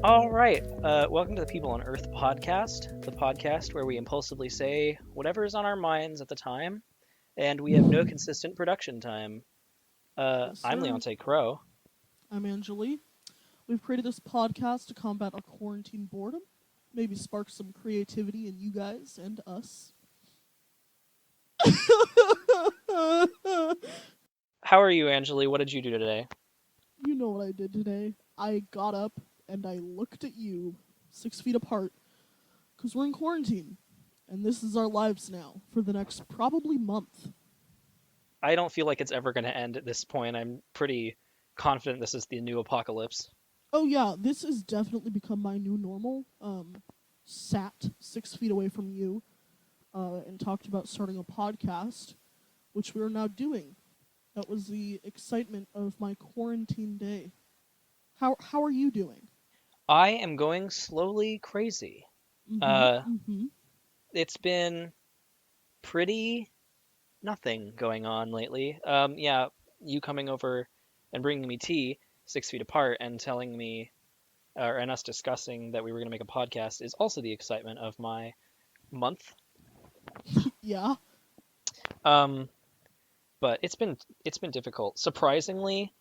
All right. Welcome to the People on Earth podcast, the podcast where we impulsively say whatever is on our minds at the time, and we have no consistent production time. Yes, I'm sir. Leonte Crow. I'm Angeli. We've created this podcast to combat our quarantine boredom, maybe spark some creativity in you guys and us. How are you, Angeli? What did you do today? You know what I did today. I got up and I looked at you, 6 feet apart, because we're in quarantine. And this is our lives now for the next probably month. I don't feel like it's ever going to end at this point. I'm pretty confident this is the new apocalypse. Oh, yeah, this has definitely become my new normal. Sat 6 feet away from you and talked about starting a podcast, which we are now doing. That was the excitement of my quarantine day. How are you doing? I am going slowly crazy. Mm-hmm. Uh, Mm-hmm. it's been pretty nothing going on lately. Yeah, you coming over and bringing me tea 6 feet apart and telling me, and us discussing that we were going to make a podcast is also the excitement of my month. Yeah. Um, but it's been difficult, surprisingly,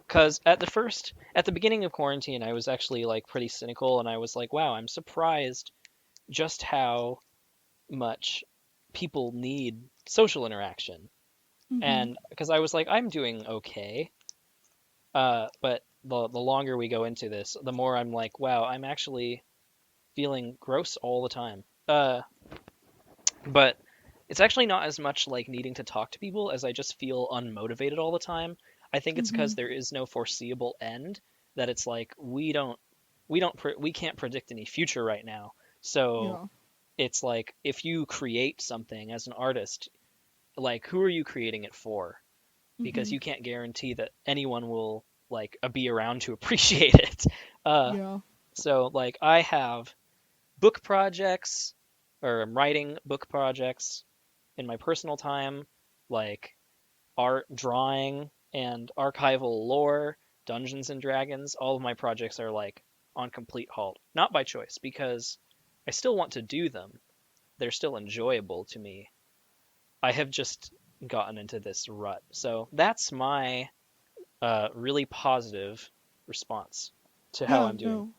because at the beginning of quarantine, I was actually like pretty cynical, and I was like, wow, I'm surprised just how much people need social interaction. Mm-hmm. And because I was like, I'm doing okay. But the longer we go into this, the more I'm like, wow, I'm actually feeling gross all the time. But it's actually not as much like needing to talk to people as I just feel unmotivated all the time. I think it's Mm-hmm. because there is no foreseeable end, that it's like we can't predict any future right now. So Yeah. it's like if you create something as an artist, like who are you creating it for? Because Mm-hmm. you can't guarantee that anyone will like be around to appreciate it. Uh, Yeah. so like I have book projects, or I'm writing book projects in my personal time, like art, drawing, and archival lore, Dungeons and Dragons. All of my projects are like on complete halt, not by choice, because I still want to do them. They're still enjoyable to me. I have just gotten into this rut. So that's my really positive response to how Yeah. I'm doing. No,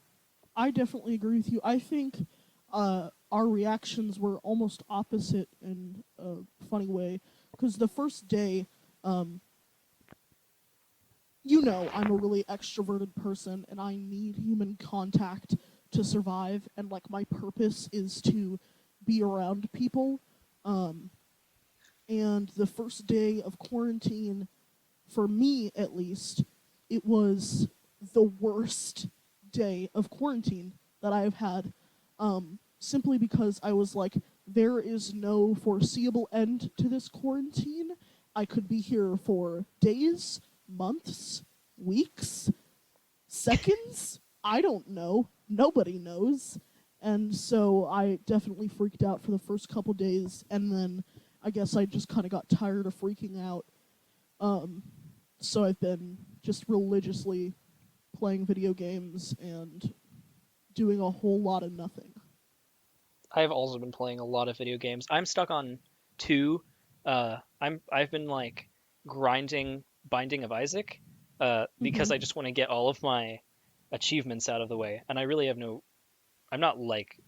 I definitely agree with you. I think our reactions were almost opposite in a funny way. Because the first day, um, I'm a really extroverted person and I need human contact to survive. And like my purpose is to be around people. Um, and the first day of quarantine, for me at least, it was the worst day of quarantine that I've had. Simply because I was like, there is no foreseeable end to this quarantine. I could be here for days, months, weeks, seconds. I don't know. Nobody knows. And so I definitely freaked out for the first couple days, and then I guess I just kind of got tired of freaking out. Um, so I've been just religiously playing video games and doing a whole lot of nothing. I've also been playing a lot of video games. I'm stuck on two. I've been like grinding Binding of Isaac, because Mm-hmm. I just want to get all of my achievements out of the way, and I really have no. I'm not like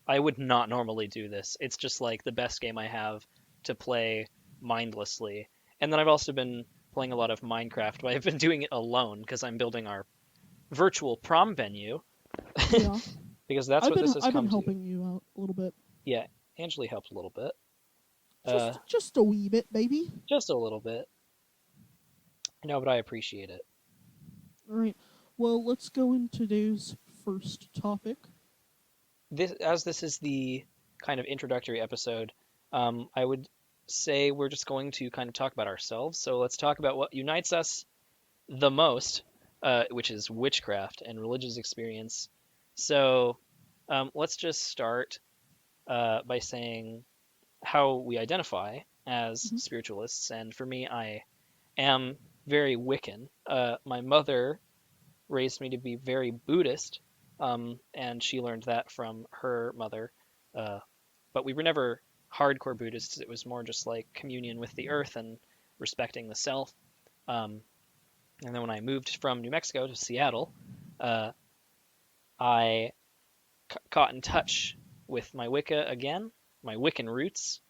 I would not normally do this. It's just like the best game I have to play mindlessly. And then I've also been playing a lot of Minecraft, but I've been doing it alone because I'm building our virtual prom venue, Yeah, because that's what this has I've been come to. helping you out a little bit, Yeah, Angeli helped a little bit. Uh, just a wee bit, baby. just a little bit. No, but I appreciate it. All right. Well, let's go into today's first topic. This is the kind of introductory episode, I would say we're just going to kind of talk about ourselves. So let's talk about what unites us the most, which is witchcraft and religious experience. So let's just start by saying how we identify as Mm-hmm. spiritualists. And for me, I am very Wiccan. My mother raised me to be very Buddhist, and she learned that from her mother. Uh, but we were never hardcore Buddhists. It was more just like communion with the earth and respecting the self. Um, and then when I moved from New Mexico to Seattle, uh, I caught in touch with my Wicca again, my Wiccan roots,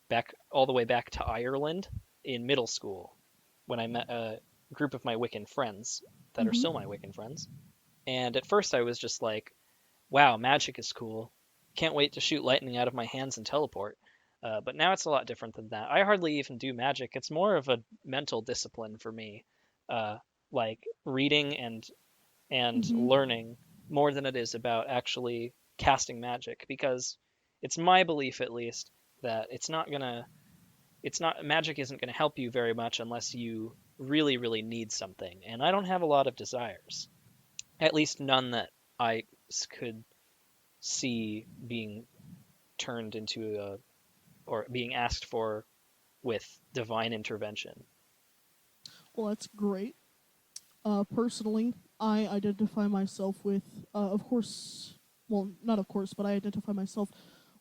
back all the way back to Ireland in middle school when I met a group of my Wiccan friends that are still my Mm-hmm. Wiccan friends. And at first I was just like, wow, magic is cool. Can't wait to shoot lightning out of my hands and teleport. But now it's a lot different than that. I hardly even do magic. It's more of a mental discipline for me, uh, like reading and Mm-hmm. learning more than it is about actually casting magic. Because it's my belief, at least, that it's not magic isn't gonna help you very much unless you really really need something. And I don't have a lot of desires, at least none that I could see being turned into a or being asked for with divine intervention. Well, that's great. Personally, I identify myself with, of course, well, not of course, but I identify myself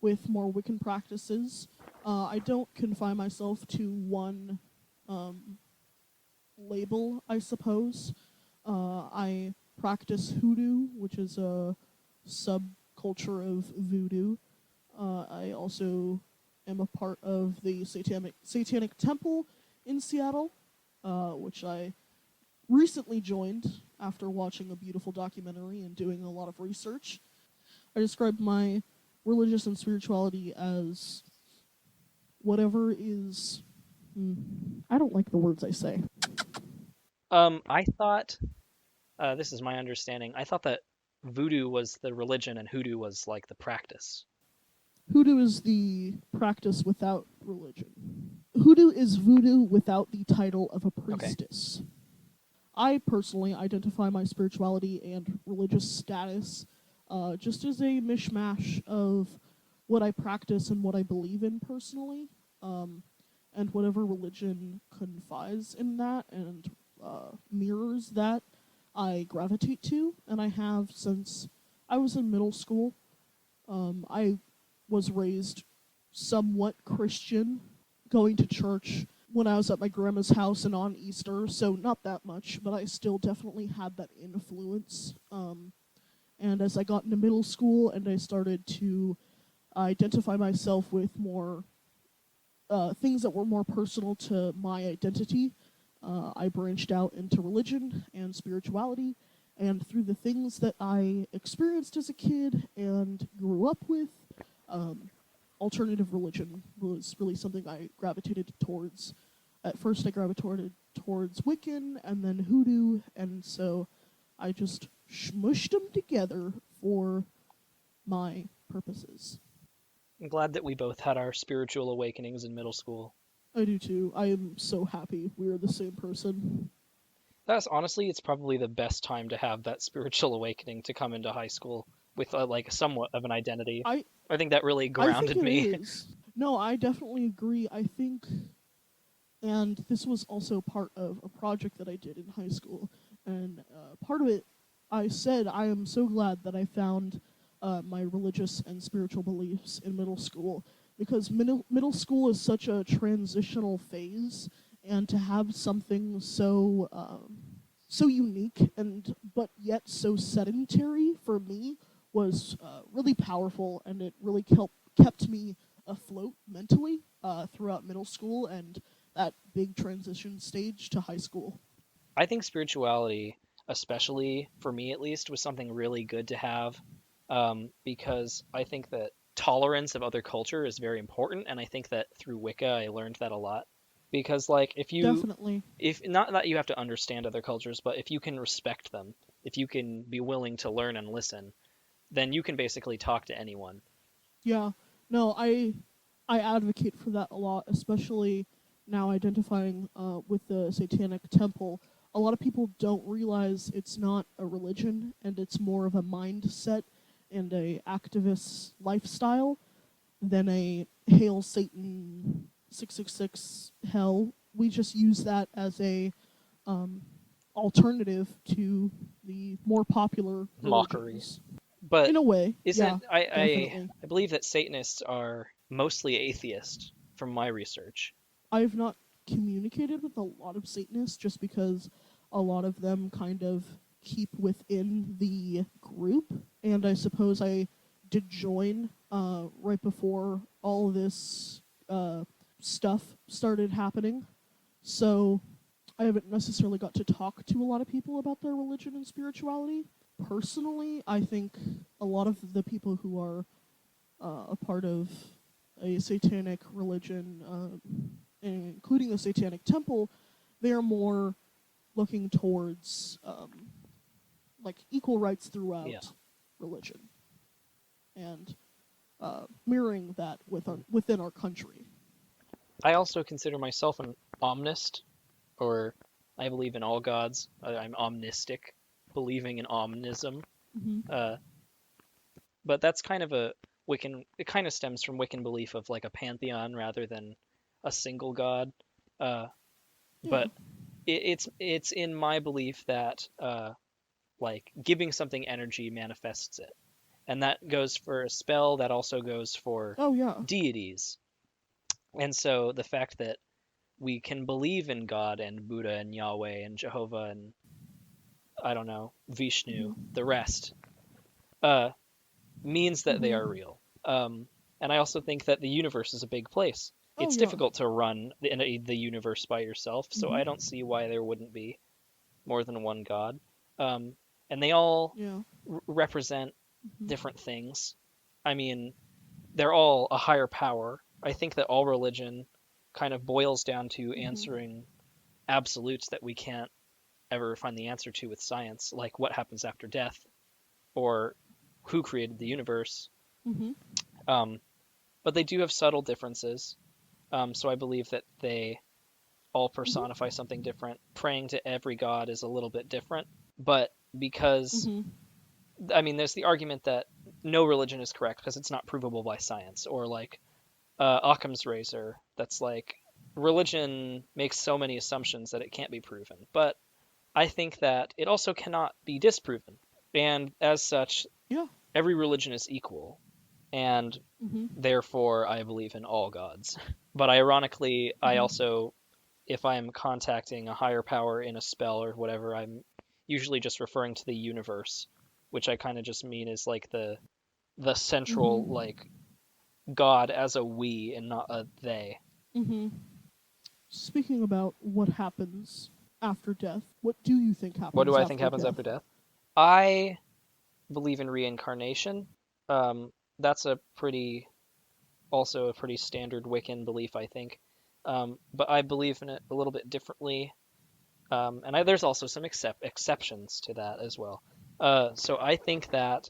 with more Wiccan practices. I don't confine myself to one um, label, I suppose. I practice hoodoo, which is a subculture of voodoo. I also am a part of the Satanic Temple in Seattle, which I recently joined after watching a beautiful documentary and doing a lot of research. I describe my religious and spirituality as whatever is. I don't like the words I say. I thought this is my understanding. I thought that voodoo was the religion and hoodoo was like the practice. Hoodoo is the practice without religion. Hoodoo is voodoo without the title of a Okay. priestess. I personally identify my spirituality and religious status just as a mishmash of what I practice and what I believe in personally, and whatever religion confides in that and mirrors that, I gravitate to, and I have since I was in middle school. I was raised somewhat Christian, going to church when I was at my grandma's house and on Easter, so not that much, but I still definitely had that influence. And as I got into middle school and I started to identify myself with more things that were more personal to my identity, I branched out into religion and spirituality. And through the things that I experienced as a kid and grew up with, um, alternative religion was really something I gravitated towards. At first, I gravitated towards Wiccan and then Hoodoo, and so I just smushed them together for my purposes. I'm glad that we both had our spiritual awakenings in middle school. I do too. I am so happy we are the same person. That's honestly, it's probably the best time to have that spiritual awakening to come into high school with like somewhat of an identity. I I think that really I think grounded it me. is. No, I definitely agree. I think, and this was also part of a project that I did in high school, and part of it, I said I am so glad that I found my religious and spiritual beliefs in middle school, because middle school is such a transitional phase, and to have something so so unique and but yet so sedentary for me was really powerful, and it really kept me afloat mentally throughout middle school and that big transition stage to high school. I think spirituality, especially for me at least, was something really good to have, because I think that tolerance of other culture is very important, and I think that through Wicca I learned that a lot. Because like Definitely. if not that you have to understand other cultures, but if you can respect them, if you can be willing to learn and listen, then you can basically talk to anyone. Yeah. No, I advocate for that a lot, especially now identifying with the Satanic Temple. A lot of people don't realize it's not a religion and it's more of a mindset and a activist lifestyle than a hail Satan 666 hell. We just use that as a um, alternative to the more popular Mockery. religions. But In a way, yeah, isn't definitely. I believe that Satanists are mostly atheist from my research. I've not communicated with a lot of Satanists just because a lot of them kind of keep within the group, and I suppose I did join right before all this stuff started happening. So I haven't necessarily got to talk to a lot of people about their religion and spirituality. Personally, I think a lot of the people who are a part of a satanic religion, including the Satanic Temple, they are more looking towards like equal rights Yeah. throughout religion and mirroring that Mhm. within our country. I also consider myself an omnist, or I believe in all gods. I'm omnistic, believing in omnism. Hmm. Uh, but that's kind of a Wiccan. It kind of stems from Wiccan belief of like a pantheon rather than a single god. Uh, Yeah. but it's in my belief that like giving something energy manifests it, and that goes for a spell. That also goes for Oh yeah. deities. And so the fact that we can believe in God and Buddha and Yahweh and Jehovah and I don't know, Vishnu, Hmm. the rest, uh, means that they are Hmm. real. And I also think that the universe is a big place. Oh It's yeah. difficult to run the universe by yourself, so Hmm. I don't see why there wouldn't be more than one God. Um, and they all Yeah. represent Hmm. different things. I mean, they're all a higher power. I think that all religion kind of boils down to Hmm. answering absolutes that we can't ever find the answer to with science, like what happens after death or who created the universe. Hmm. Um, but they do have subtle differences. So I believe that they all Hmm. personify something different. Praying to every god is a little bit different, but because Hmm. I mean, there's the argument that no religion is correct because it's not provable by science, or like Occam's razor. That's like religion makes so many assumptions that it can't be proven. But I think that it also cannot be disproven. And as such, Yeah. every religion is equal. And Hmm. therefore, I believe in all gods. But ironically, I Hmm. also, if I'm contacting a higher power in a spell or whatever, I'm usually just referring to the universe, which I kind of just mean is like the central Hmm. like God as a we and not a they. Hmm. Speaking about what happens after death, what do you think What do happens I think after happens death? after death? I believe in reincarnation. That's a pretty also a pretty standard Wiccan belief, I think. But I believe in it a little bit differently. There's also some exceptions to that as well. So I think that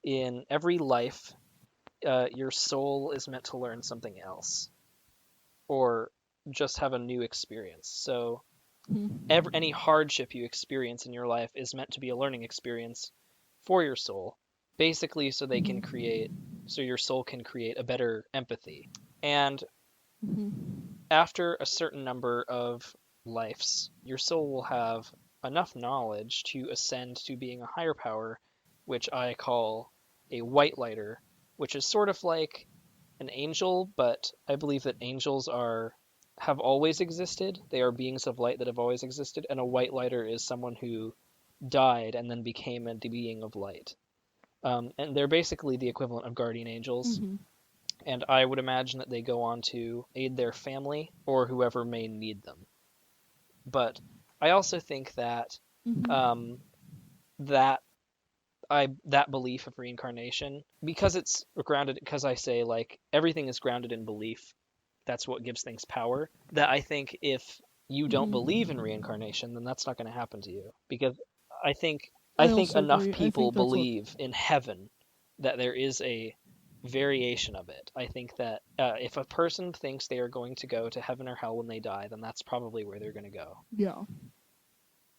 in every life, your soul is meant to learn something else or just have a new experience. So Hmm. any hardship you experience in your life is meant to be a learning experience for your soul, basically Hmm. so your soul can create a better empathy. And Hmm. after a certain number of lives, your soul will have enough knowledge to ascend to being a higher power, which I call a white lighter, which is sort of like an angel, but I believe that angels are have always existed. They are beings of light that have always existed, and a white lighter is someone who died and then became a being of light. And they're basically the equivalent of guardian angels. Hmm. And I would imagine that they go on to aid their family or whoever may need them. But I also think that Hmm. um, that that belief of reincarnation, because it's grounded, because I say like everything is grounded in belief, that's what gives things power. That I think if you don't believe in Hmm. reincarnation, then that's not going to happen to you. Because I think I I think also enough agree. I people think that's what. believe in heaven that there is a variation of it. I think that if a person thinks they are going to go to heaven or hell when they die, then that's probably where they're going to go. Yeah,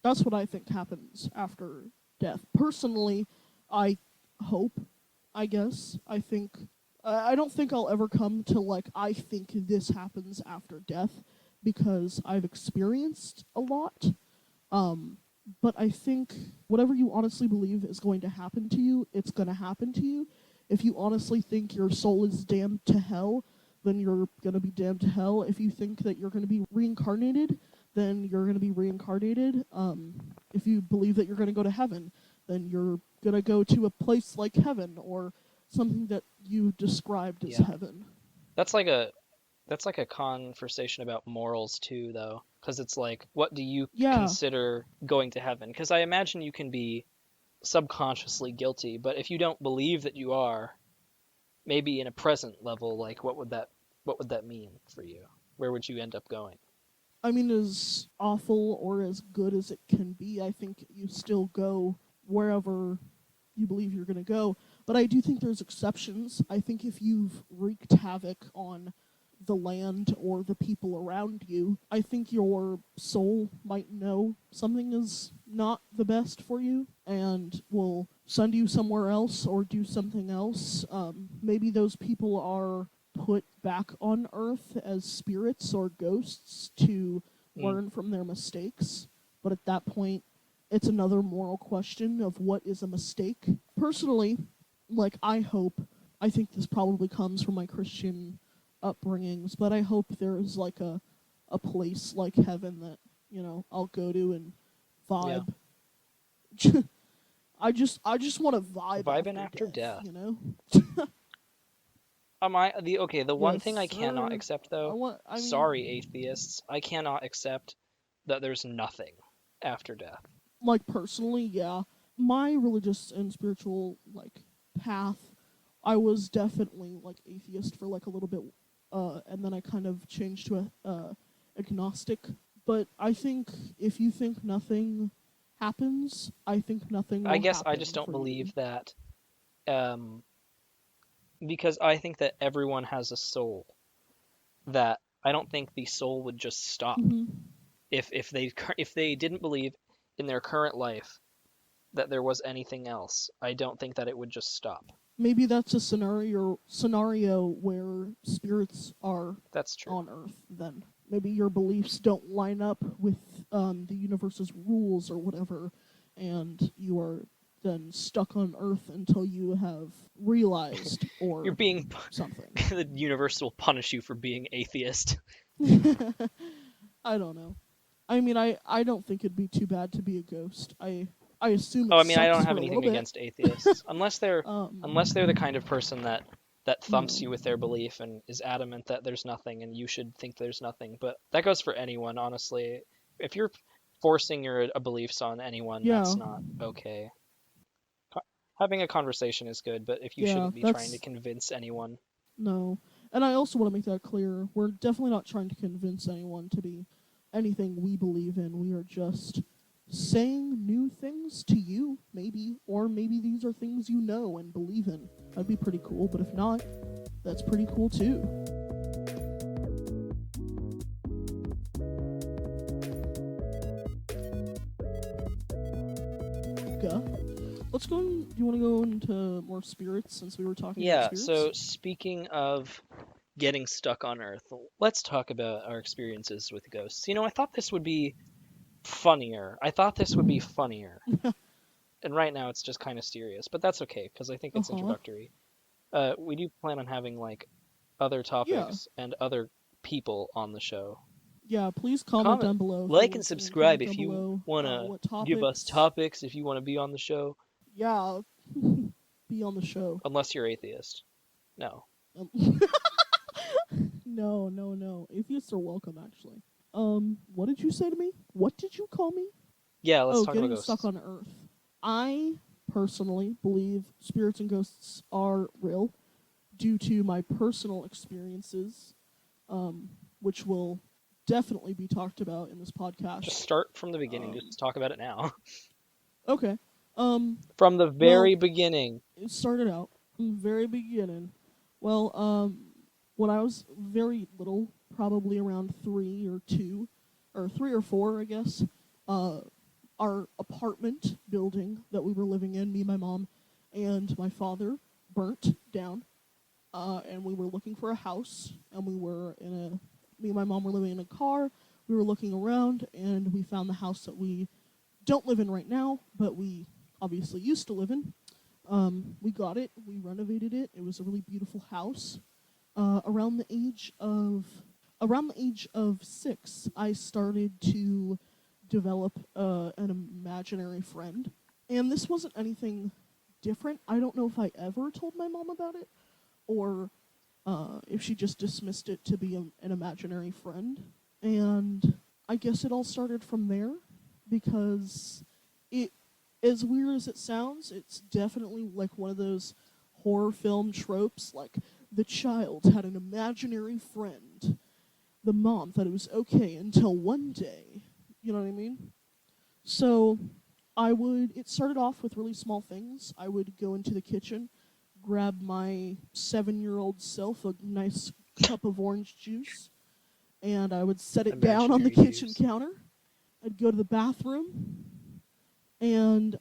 that's what I think happens after death. Personally, I hope. I guess I think. I don't think I'll ever come to like I think this happens after death because I've experienced a lot. Um, But I think whatever you honestly believe is going to happen to you, it's going to happen to you. If you honestly think your soul is damned to hell, then you're going to be damned to hell. If you think that you're going to be reincarnated, then you're going to be reincarnated. If you believe that you're going to go to heaven, then you're going to go to a place like heaven or something that you described as Yeah. heaven. That's like a that's like a conversation about morals too, though, because it's like, what do you Yeah, consider going to heaven? Because I imagine you can be subconsciously guilty, but if you don't believe that you are, maybe in a present level, like what would that mean for you? Where would you end up going? I mean, as awful or as good as it can be, I think you still go wherever you believe you're going to go. But I do think there's exceptions. I think if you've wreaked havoc on the land or the people around you, I think your soul might know something is not the best for you and will send you somewhere else or do something else. Maybe those people are put back on Earth as spirits or ghosts to Mm, learn from their mistakes. But at that point, it's another moral question of what is a mistake. Personally, like I think this probably comes from my Christian upbringings, but I hope there's like a place like heaven that, I'll go to and yeah, vibe. I just want to vibe vibing after after death, death. The one Yes, thing I cannot sir. accept I though, want I sorry mean atheists, I cannot accept that there's nothing after death. like personally, yeah. My religious and spiritual like path, I was definitely like atheist for like a little bit, and then I kind of changed to a agnostic. But I think if you think nothing happens, I think nothing I will guess I just happen don't for you. believe that, um, because I think that everyone has a soul. That I don't think the soul would just stop Hmm. if they didn't believe in their current life that there was anything else. I don't think that it would just stop. Maybe that's a scenario where spirits are That's true. on Earth. Then maybe your beliefs don't line up with the universe's rules or whatever, and you are then stuck on Earth until you have realized You're or being something. the universe will punish you for being atheist. I don't know. I mean, I don't think it'd be too bad to be a ghost. I assume Oh, it I mean, I don't sucks have for a little anything bit. against atheists, unless they're the Um, kind of person that thumps no. you with their belief and is adamant that there's nothing and you should think there's nothing. But that goes for anyone, honestly. If you're forcing your beliefs on anyone, that's Yeah. not okay. Co- Having a conversation is good, but if you Yeah. shouldn't be trying to That's convince anyone, no. And I also want to make that clear. We're definitely not trying to convince anyone to be anything we believe in. We are just saying new things to you, maybe, or maybe these are things you know and believe in. That'd be pretty cool, but if not, that's pretty cool too. Go. Let's go. Do you want to go into more spirits since we were talking about yeah. spirits? So speaking of getting stuck on Earth, let's talk about our experiences with ghosts. I thought this would be funnier. I thought this would be funnier. And right now it's just kind of serious, but that's okay because I think Uh it's huh. introductory. We do plan on having like other Yeah. topics and other people on the show. Yeah. Please comment Comment, down below if you're like, and listening. subscribe Comment down if you below want to what give us topics. topics, if you want to be on the show, Yeah. Be on the show. unless you're atheist. No. Um, no, no, no. Atheists are welcome, actually. What did you say to me? What did you call me? Yeah, let's Oh, talk about getting stuck ghosts. on Earth. I personally believe spirits and ghosts are real due to my personal experiences, um, which will definitely be talked about in this Just podcast. start from the beginning. Um, Just talk about it now. okay. From the Well, very beginning. it started out from the very beginning. Well, when I was very little, probably around 3 or 2, or 3 or 4, I guess, uh, our apartment building that we were living in, me, my mom, and my father, burnt down. And we were looking for a house, and me and my mom were living in a car. We were looking around, and we found the house that we don't live in right now, but we obviously used to live in. We got it, we renovated it. It was a really beautiful house. Uh, around the age of around the age of 6, I started to develop an imaginary friend, and this wasn't anything different. I don't know if I ever told my mom about it, or if she just dismissed it to be an imaginary friend. And I guess it all started from there because it, as weird as it sounds, it's definitely like one of those horror film tropes. Like the child had an imaginary friend. The mom thought it was okay until one day. You know what I mean? So it started off with really small things. I would go into the kitchen, grab my 7-year-old self a nice cup of orange juice, and I would set it down on the Imaginary kitchen juice. counter. I'd go to the bathroom, and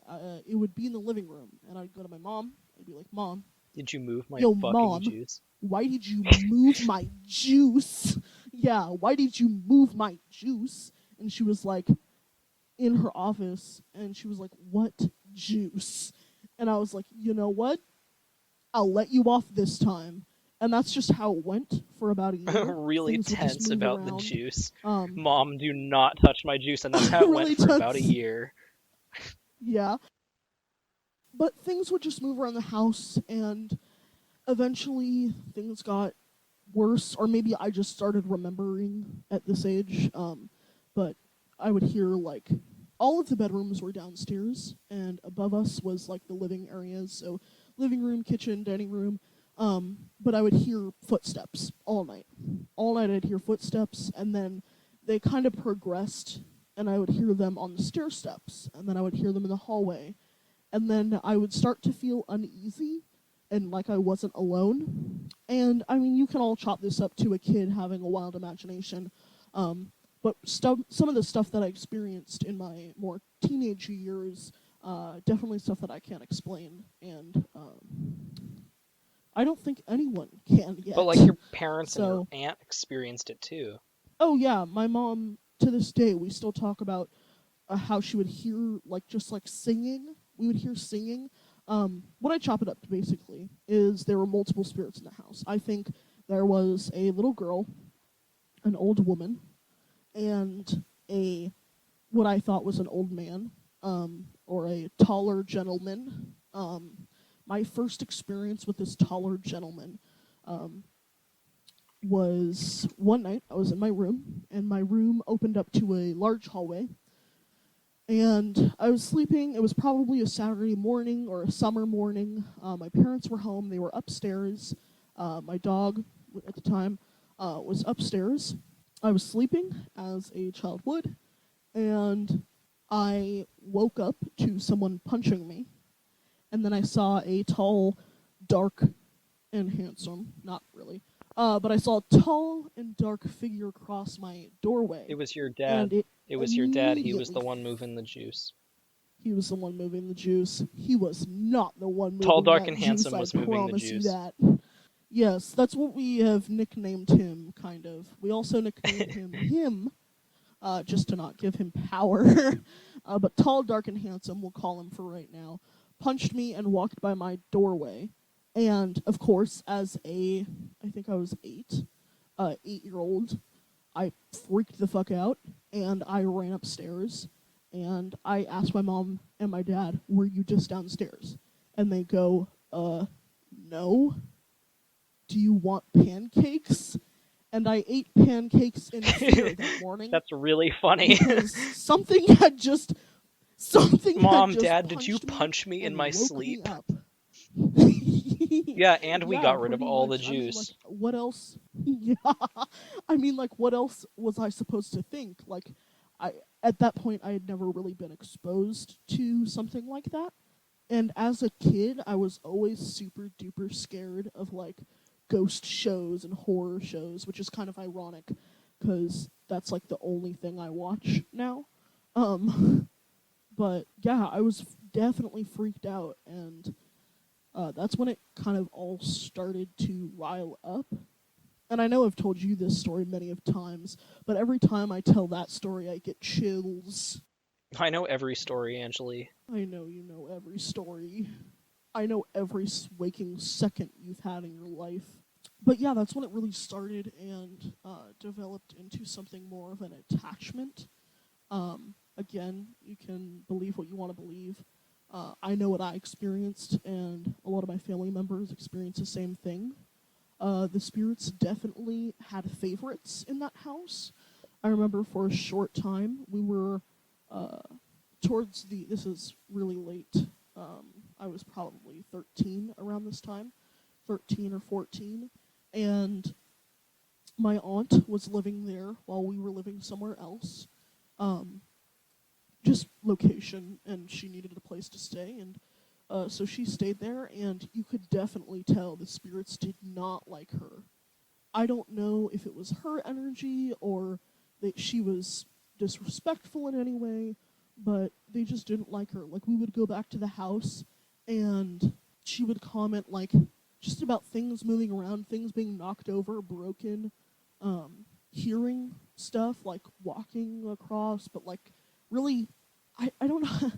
it would be in the living room. And I'd go to my mom. I'd be like, "Mom, Did you move my yo, fucking mom, juice? why did you move my juice? Yeah, why did you move my juice?" And she was like, in her office, and she was like, "What juice?" And I was like, "You know what? I'll let you off this time." And that's just how it went for about a year. Really Things would just tense move about the around. juice. Um, Mom, do not touch my juice, and that's how it went really for about a tense. year. Yeah. But things would just move around the house, and eventually things got worse, or maybe I just started remembering at this age. But I would hear like all of the bedrooms were downstairs, and above us was like the living areas, so living room, kitchen, dining room. But I would hear footsteps all night. All night I'd hear footsteps, and then they kind of progressed, and I would hear them on the stair steps, and then I would hear them in the hallway, and then I would start to feel uneasy and like I wasn't alone. And I mean, you can all chop this up to a kid having a wild imagination. But some of the stuff that I experienced in my more teenage years, definitely stuff that I can't explain. And I don't think anyone can But yet. like your parents and your So, aunt experienced it too. oh yeah, my mom, to this day, we still talk about how she would hear like just like singing. We would hear singing. What I chop it up to basically is there were multiple spirits in the house. I think there was a little girl, an old woman, and a what I thought was an old man, or a taller gentleman. My first experience with this taller gentleman um, was one night I was in my room, and my room opened up to a large hallway, and I was sleeping. It was probably a Saturday morning or a summer morning. My parents were home. They were upstairs. My dog, at the time, was upstairs. I was sleeping, as a child would, and I woke up to someone punching me. And then I saw a tall, dark, and handsome, not really, but I saw a tall and dark figure cross my It doorway. was your And dad. it It was your dad. He was immediately the one moving the juice. He was the one moving the juice. He was not the one Tall, moving dark, that and juice, handsome I was moving the promise you juice. that. Yes, that's what we have nicknamed him, kind of. We also nicknamed him, just to not give him power. But tall, dark, and handsome, we'll call him for right now, punched me and walked by my doorway. And, of course, I think I was 8-year-old, I freaked the fuck out, and I ran upstairs, and I asked my mom and my dad, "Were you just downstairs?" And they go, no. Do you want pancakes?" And I ate pancakes in fear that morning That's really funny. because something had Mom, just Dad, did you punched me punch me in and my woke me sleep? up. Yeah, and we Yeah, got rid of pretty all the much. I mean, like, juice. what else? Yeah, I mean, like, what else was I supposed to think? Like, I at that point I had never really been exposed to something like that, and as a kid, I was always super duper scared of like ghost shows and horror shows, which is kind of ironic because that's like the only thing I watch now. Um, but yeah, I was definitely freaked out, and that's when it kind of all started to rile up. And I know I've told you this story many of times, but every time I tell that story, I get chills. I know every story, Angeli. I know you know every story. I know every waking second you've had in your life. But yeah, that's when it really started and developed into something more of an attachment. Again, you can believe what you want to believe. I know what I experienced, and a lot of my family members experienced the same thing. The spirits definitely had favorites in that house. I remember for a short time we were uh, towards the. This is really late. I was probably 13 around this time, 13 or 14, and my aunt was living there while we were living somewhere else. Um, just location, and she needed a place to stay, and so she stayed there, and you could definitely tell the spirits did not like her. I don't know if it was her energy or that she was disrespectful in any way, but they just didn't like her. Like, we would go back to the house, and she would comment, like, just about things moving around, things being knocked over, broken, hearing stuff, like walking across, but, like, really, I don't know,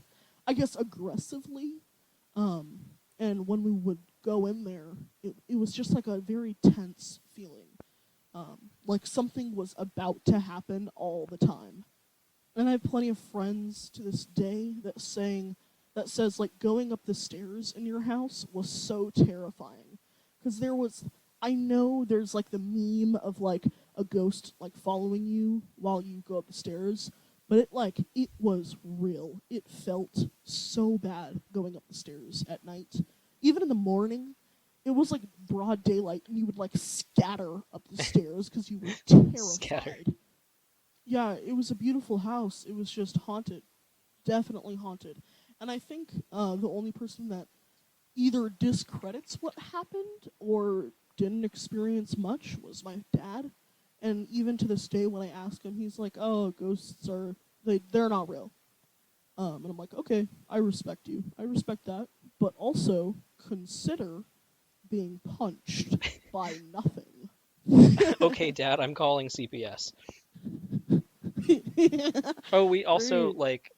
I guess aggressively. Um, and when we would go in there, it was just like a very tense feeling. Like something was about to happen all the time. And I have plenty of friends to this day that says like going up the stairs in your house was so terrifying because there was I know there's like the meme of like a ghost like following you while you go up the stairs, but it was real. It felt so bad going up the stairs at night. Even in the morning, it was like broad daylight and you would like scatter up the stairs because you were Scatter. terrified. Yeah, it was a beautiful house. It was just haunted, definitely haunted. And I think the only person that either discredits what happened or didn't experience much was my dad. And even to this day, when I ask him, he's like, "Oh, ghosts are they're not real." And I'm like, "Okay, I respect you. I respect that, but also consider being punched by nothing." Okay, Dad, I'm calling CPS. Oh, we also, Great. like,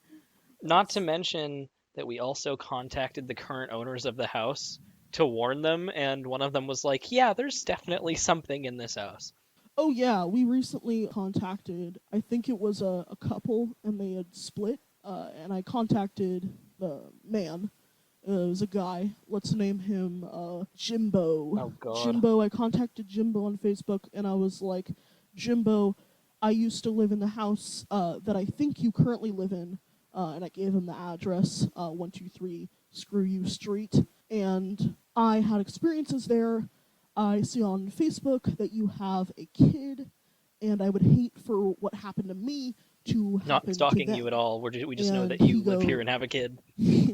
not to That's mention that we also contacted the current owners of the house to warn them, and one of them was like, yeah, there's definitely something in this house. Oh yeah, we recently contacted. I think it was a couple, and they had split. And I contacted the man. It was a guy. Let's name him Jimbo. Oh, God. Jimbo. I contacted Jimbo on Facebook, and I was like, Jimbo, I used to live in the house that I think you currently live in, and I gave him the address, 123 Screw You Street, and I had experiences there. I see on Facebook that you have a kid, and I would hate for what happened to me to Not happen to stalking you at them. all. We just know And that he you live here goes, and have a kid.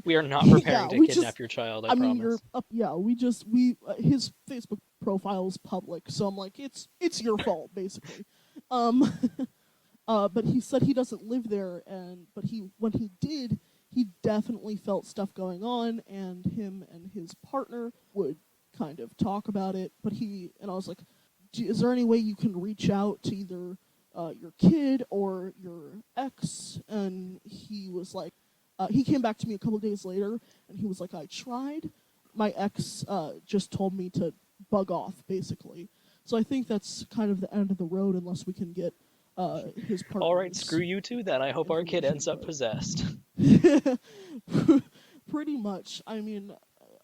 We are not preparing yeah, to we just, kidnap your child, I I mean, you're promise. up, yeah, his Facebook profile is public, so I'm like, it's your fault, basically. Um, but he said he doesn't live there, but when he did, he definitely felt stuff going on, and him and his partner would kind of talk about it. And I was like, is there any way you can reach out to either your kid or your ex? And he was like, he came back to me a couple days later, and he was like, I tried. My ex just told me to bug off, basically. So I think that's kind of the end of the road unless we can get his All right, screw partner's you too, then. I hope our kid information. ends up possessed. But pretty much, I mean,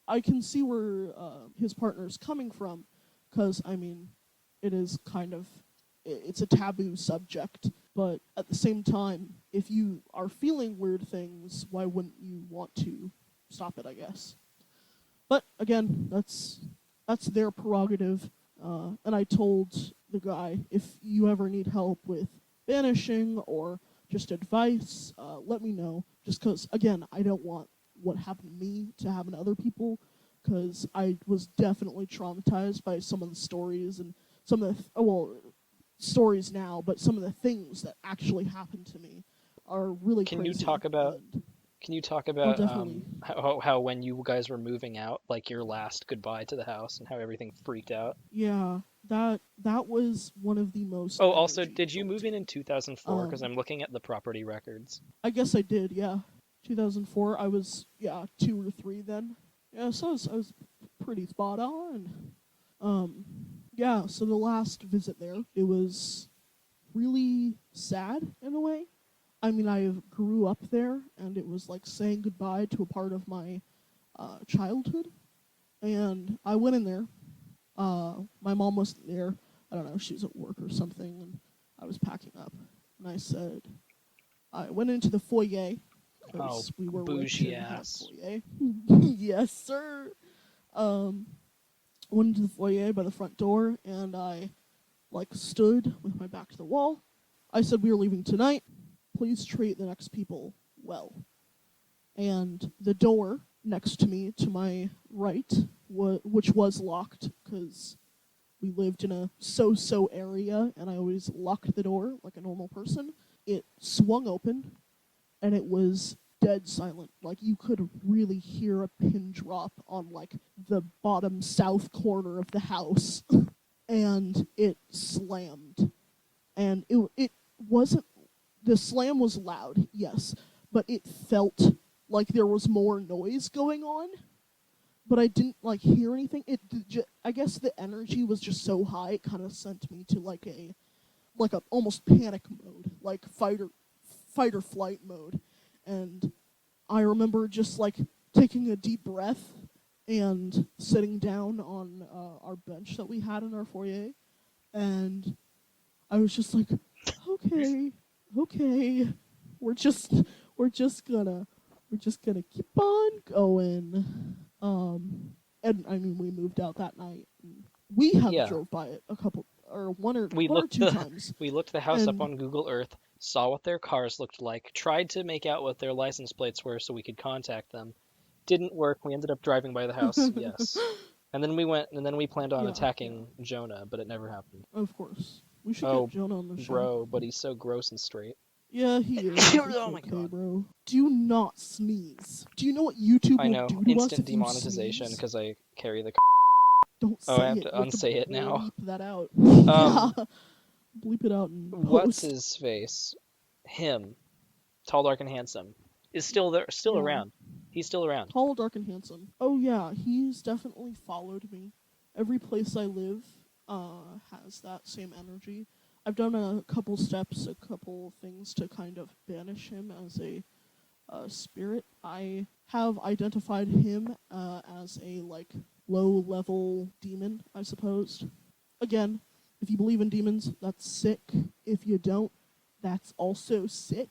I can see where his partner's coming from, because I mean, it is kind of it's a taboo subject. But at the same time, if you are feeling weird things, why wouldn't you want to stop it? I guess. But again, that's their prerogative. And I told the guy, if you ever need help with banishing or just advice, let me know. Just because, again, I don't want what happened to me to happen to other people. Because I was definitely traumatized by some of the stories and some of the stories now, but some of the things that actually happened to me are really Can you crazy. talk about And can you talk I'll about definitely, how when you guys were moving out, like your last goodbye to the house and how everything freaked out? yeah. that was one of the most Oh, also, energy did you move filled. in 2004? Because Um, I'm looking at the property records. I guess I did, yeah. 2004. I was, yeah, 2 or 3 then. Yeah, so I was pretty spot on. Um, yeah. So the last visit there, it was really sad in a way. I mean, I grew up there, and it was like saying goodbye to a part of my childhood. And I went in there. My mom wasn't there. I don't know, she was at work or something, and I was packing up. And I went into the foyer Oh, because we were rich bougie and had a ass. foyer. Yes, sir. Um, went into the foyer by the front door, and I like stood with my back to the wall. I said, "We are leaving tonight. Please treat the next people well." And the door next to me, to my right, which was locked because we lived in a so-so area, and I always locked the door like a normal person. It swung open, and it was dead silent. Like you could really hear a pin drop on like the bottom south corner of the house, and it slammed. And it wasn't, the slam was loud, yes, but it felt like there was more noise going on. But I didn't like hear anything. I guess the energy was just so high, it kind of sent me to like a almost panic mode, like fight or flight mode. And I remember just like taking a deep breath and sitting down on our bench that we had in our foyer, and I was just like, okay, okay, we're just we're just gonna we're just gonna keep on going. And I mean, we moved out that night. And we have Yeah, drove by it a couple or one or we one or looked two the times, we looked the house up and on Google Earth, saw what their cars looked like, tried to make out what their license plates were so we could contact them. Didn't work. We ended up driving by the house. Yes. And then we planned on yeah, yeah, attacking Jonah, but it never happened. of course, we should get Oh, Jonah on the show. bro, but he's so gross and straight. Yeah, he is. It's Oh my okay, god. bro. Do not sneeze. Do you know what YouTube I will know. do to us Instant if you demonetization sneeze? because I carry the. Don't Oh, I say have it. to You have to unsay it now. bleep that out. Yeah, Um, bleep it out in what's post. his face? Him, tall, dark, and handsome, is still there, still Yeah, around. He's still around. tall, dark, and handsome. Oh yeah, he's definitely followed me. Every place I live has that same energy. I've done a couple steps, a couple things to kind of banish him as a spirit. I have identified him as a like low level demon, I suppose. Again, if you believe in demons, that's sick. If you don't, that's also sick.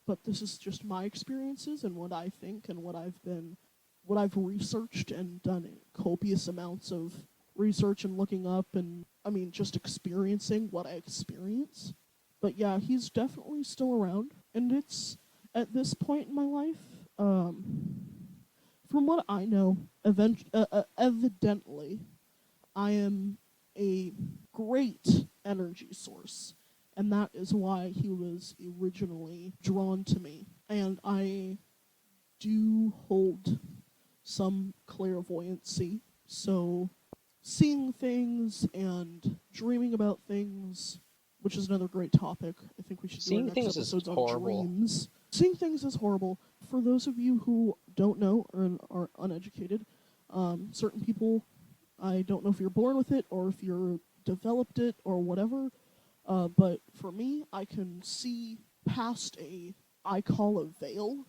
But this is just my experiences and what I think and what I've researched and done copious amounts of research and looking up, and I mean just experiencing what I experience. But yeah, he's definitely still around, and it's at this point in my life, from what I know, evidently, I am a great energy source, and that is why he was originally drawn to me. And I do hold some clairvoyancy, so seeing things and dreaming about things, which is another great topic. I think we should do our Seeing next things is episodes on horrible. dreams. Seeing things is horrible. For those of you who don't know or are uneducated, certain people, I don't know if you're born with it or if you're developed it or whatever, but for me, I can see past I call a veil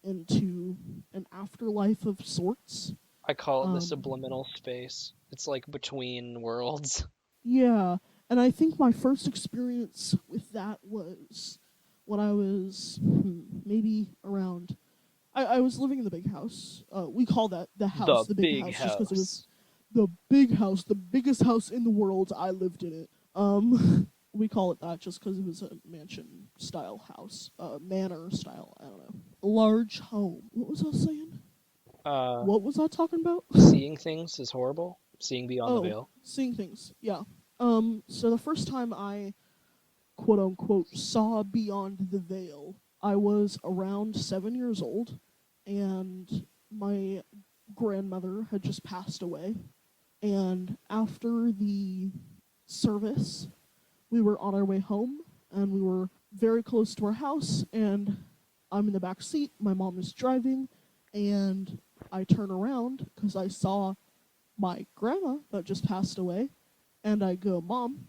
into an afterlife of sorts. I call it the Um, subliminal space. It's like between worlds. yeah, and I think my first experience with that was when I was maybe around. I was living in the big house. We call that the house, The the big big house, just because it was house. the big house, the biggest house in the world. I lived in it. We call it that just because it was a mansion style house, manor style. I don't know, large home. What was I saying? Uh, What was I talking about? seeing things is horrible. Seeing beyond the Oh, veil. seeing things. Yeah. So the first time I quote unquote saw beyond the veil, I was around 7 years old, and my grandmother had just passed away. And after the service, we were on our way home, and we were very close to our house, and I'm in the back seat, my mom is driving, and I turn around because I saw my grandma that just passed away, and I go, Mom,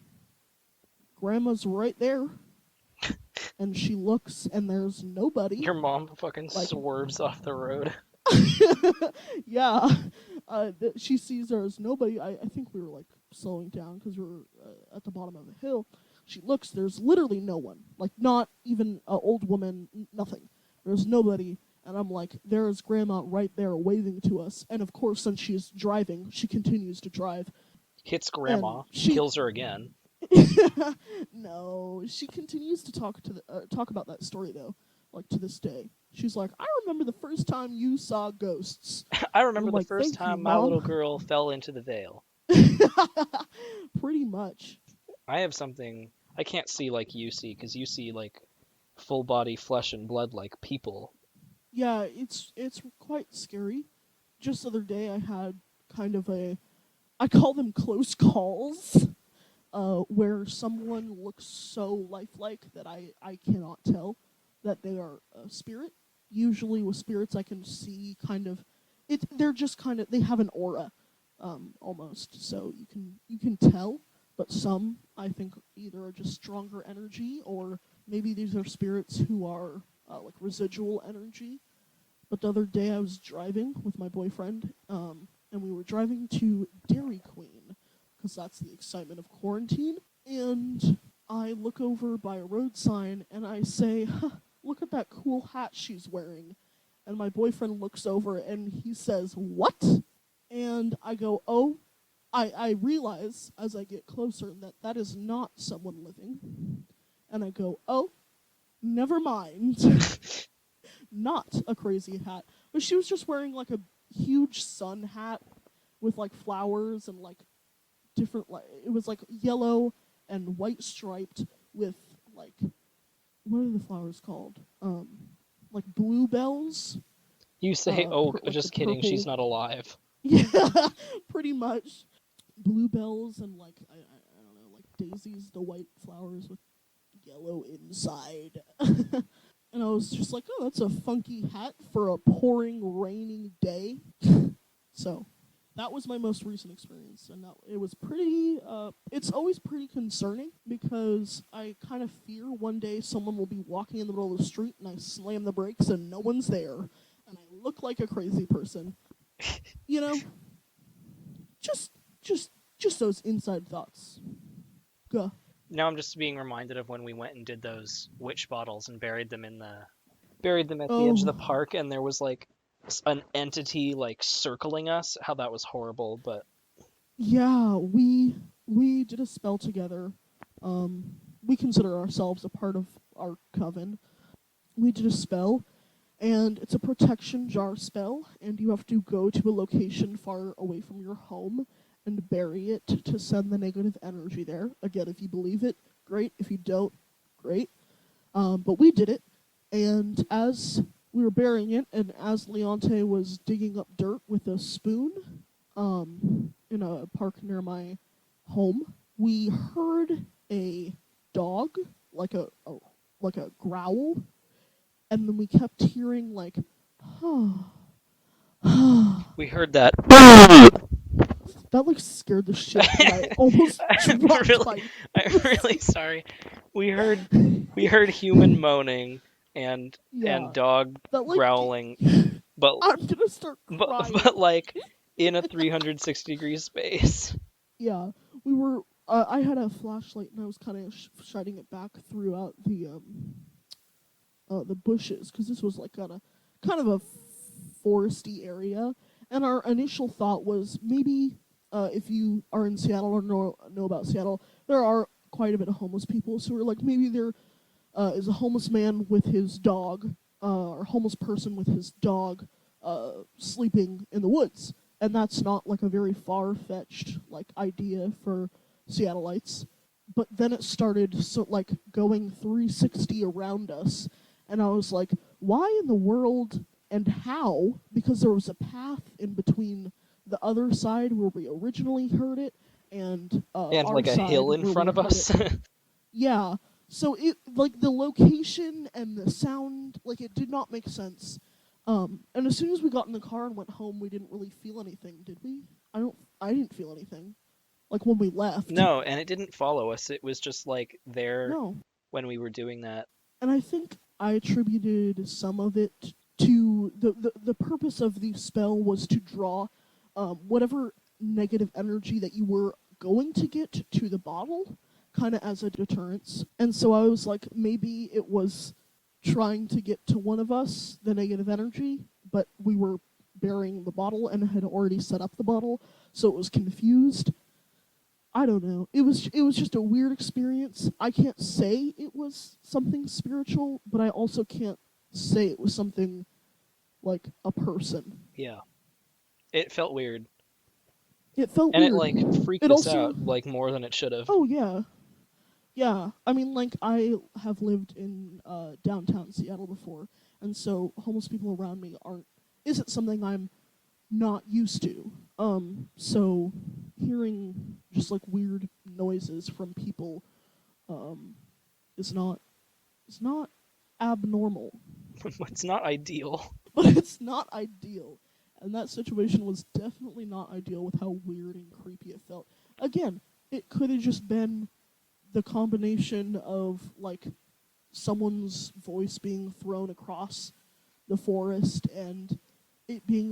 grandma's right there. And she looks, and there's nobody. Your mom fucking Like, swerves off the road. yeah, she sees there is nobody. I think we were like slowing down because we were at the bottom of the hill. She looks, there's literally no one. Like, not even an old woman, nothing. There's nobody. And I'm like, there is grandma right there waving to us. And of course, since she's driving, she continues to drive. Hits And grandma, she kills her again. no, she continues to talk about that story though, like to this day. She's like, I remember the first time you saw ghosts, I and remember I'm the like, first thank you, time my little mom. girl fell into the veil. Pretty much. I have something I can't see like you see, because you see like full body flesh and blood like people. Yeah, it's quite scary. Just the other day, I had kind of I call them close calls, where someone looks so lifelike that I cannot tell that they are a spirit. Usually with spirits, I can see kind of they're just kind of, they have an aura, almost. So you can tell. But some, I think, either are just stronger energy, or maybe these are spirits who are like residual energy. But the other day I was driving with my boyfriend, and we were driving to Dairy Queen because that's the excitement of quarantine. And I look over by a road sign and I say, huh, look at that cool hat she's wearing. And my boyfriend looks over and he says, what? And I go, oh, I realize as I get closer that that is not someone living. And I go, oh, never mind. Not a crazy hat. But she was just wearing like a huge sun hat with like flowers and like different, like it was like yellow and white striped with like, what are the flowers called? Like bluebells. You say, "Oh, Like the just kidding, she's purple. not alive." Yeah, pretty much. Bluebells and like I don't know, like daisies, the white flowers with yellow inside. And I was just like, oh, that's a funky hat for a pouring, raining day. So that was my most recent experience, and it was pretty. It's always pretty concerning because I kind of fear one day someone will be walking in the middle of the street and I slam the brakes and no one's there, and I look like a crazy person. You know, just just just those inside thoughts. Gah. Now I'm just being reminded of when we went and did those witch bottles and buried them at the edge of the Oh, park, and there was like an entity like circling us. How that was horrible, but yeah, we did a spell together. Um, we consider ourselves a part of our coven. We did a spell, and it's a protection jar spell, and you have to go to a location far away from your home and bury it to send the negative energy there. Again, if you believe it, great. If you don't, great. But we did it, and as we were burying it, and as Leonte was digging up dirt with a spoon, in a park near my home, we heard a dog, like a growl, and then we kept hearing like, we heard that. that like scared the shit, and I almost I'm dropped really, my I'm really sorry. We heard, we heard human moaning and yeah, dog that like growling, but I'm gonna start but crying. but like in a 360-degree space. Yeah, we were. I had a flashlight and I was kind of shining it back throughout the bushes because this was like kind of a foresty area. And our initial thought was maybe if you are in Seattle or know about Seattle, there are quite a bit of homeless people. So we're like, maybe there is a homeless man with his dog, or a homeless person with his dog, sleeping in the woods. And that's not like a very far fetched like idea for Seattleites. But then it started like going 360 around us, and I was like, why in the world and how? Because there was a path in between the other side where we originally heard it, and And our like a hill side in where we front of heard it. us. Yeah. So it like the location and the sound, like it did not make sense. And as soon as we got in the car and went home, we didn't really feel anything, did we? I didn't feel anything. Like when we left. No, and it didn't follow us. It was just like there No. when we were doing that. And I think I attributed some of it to the purpose of the spell was to draw whatever negative energy that you were going to get to the bottle, kind of as a deterrence. And so I was like, maybe it was trying to get to one of us, the negative energy, but we were burying the bottle and had already set up the bottle, so it was confused. I don't know. It was just a weird experience. I can't say it was something spiritual, but I also can't say it was something like a person. Yeah. It felt weird. It felt And it weird. like freaked It us also out like more than it should have. Oh yeah. Yeah. I mean like I have lived in downtown Seattle before, and so homeless people around me aren't isn't something I'm not used to. So hearing just like weird noises from people um, is not is not abnormal, It's not ideal. but it's not ideal. And that situation was definitely not ideal with how weird and creepy it felt. Again, it could have just been the combination of like someone's voice being thrown across the forest and it being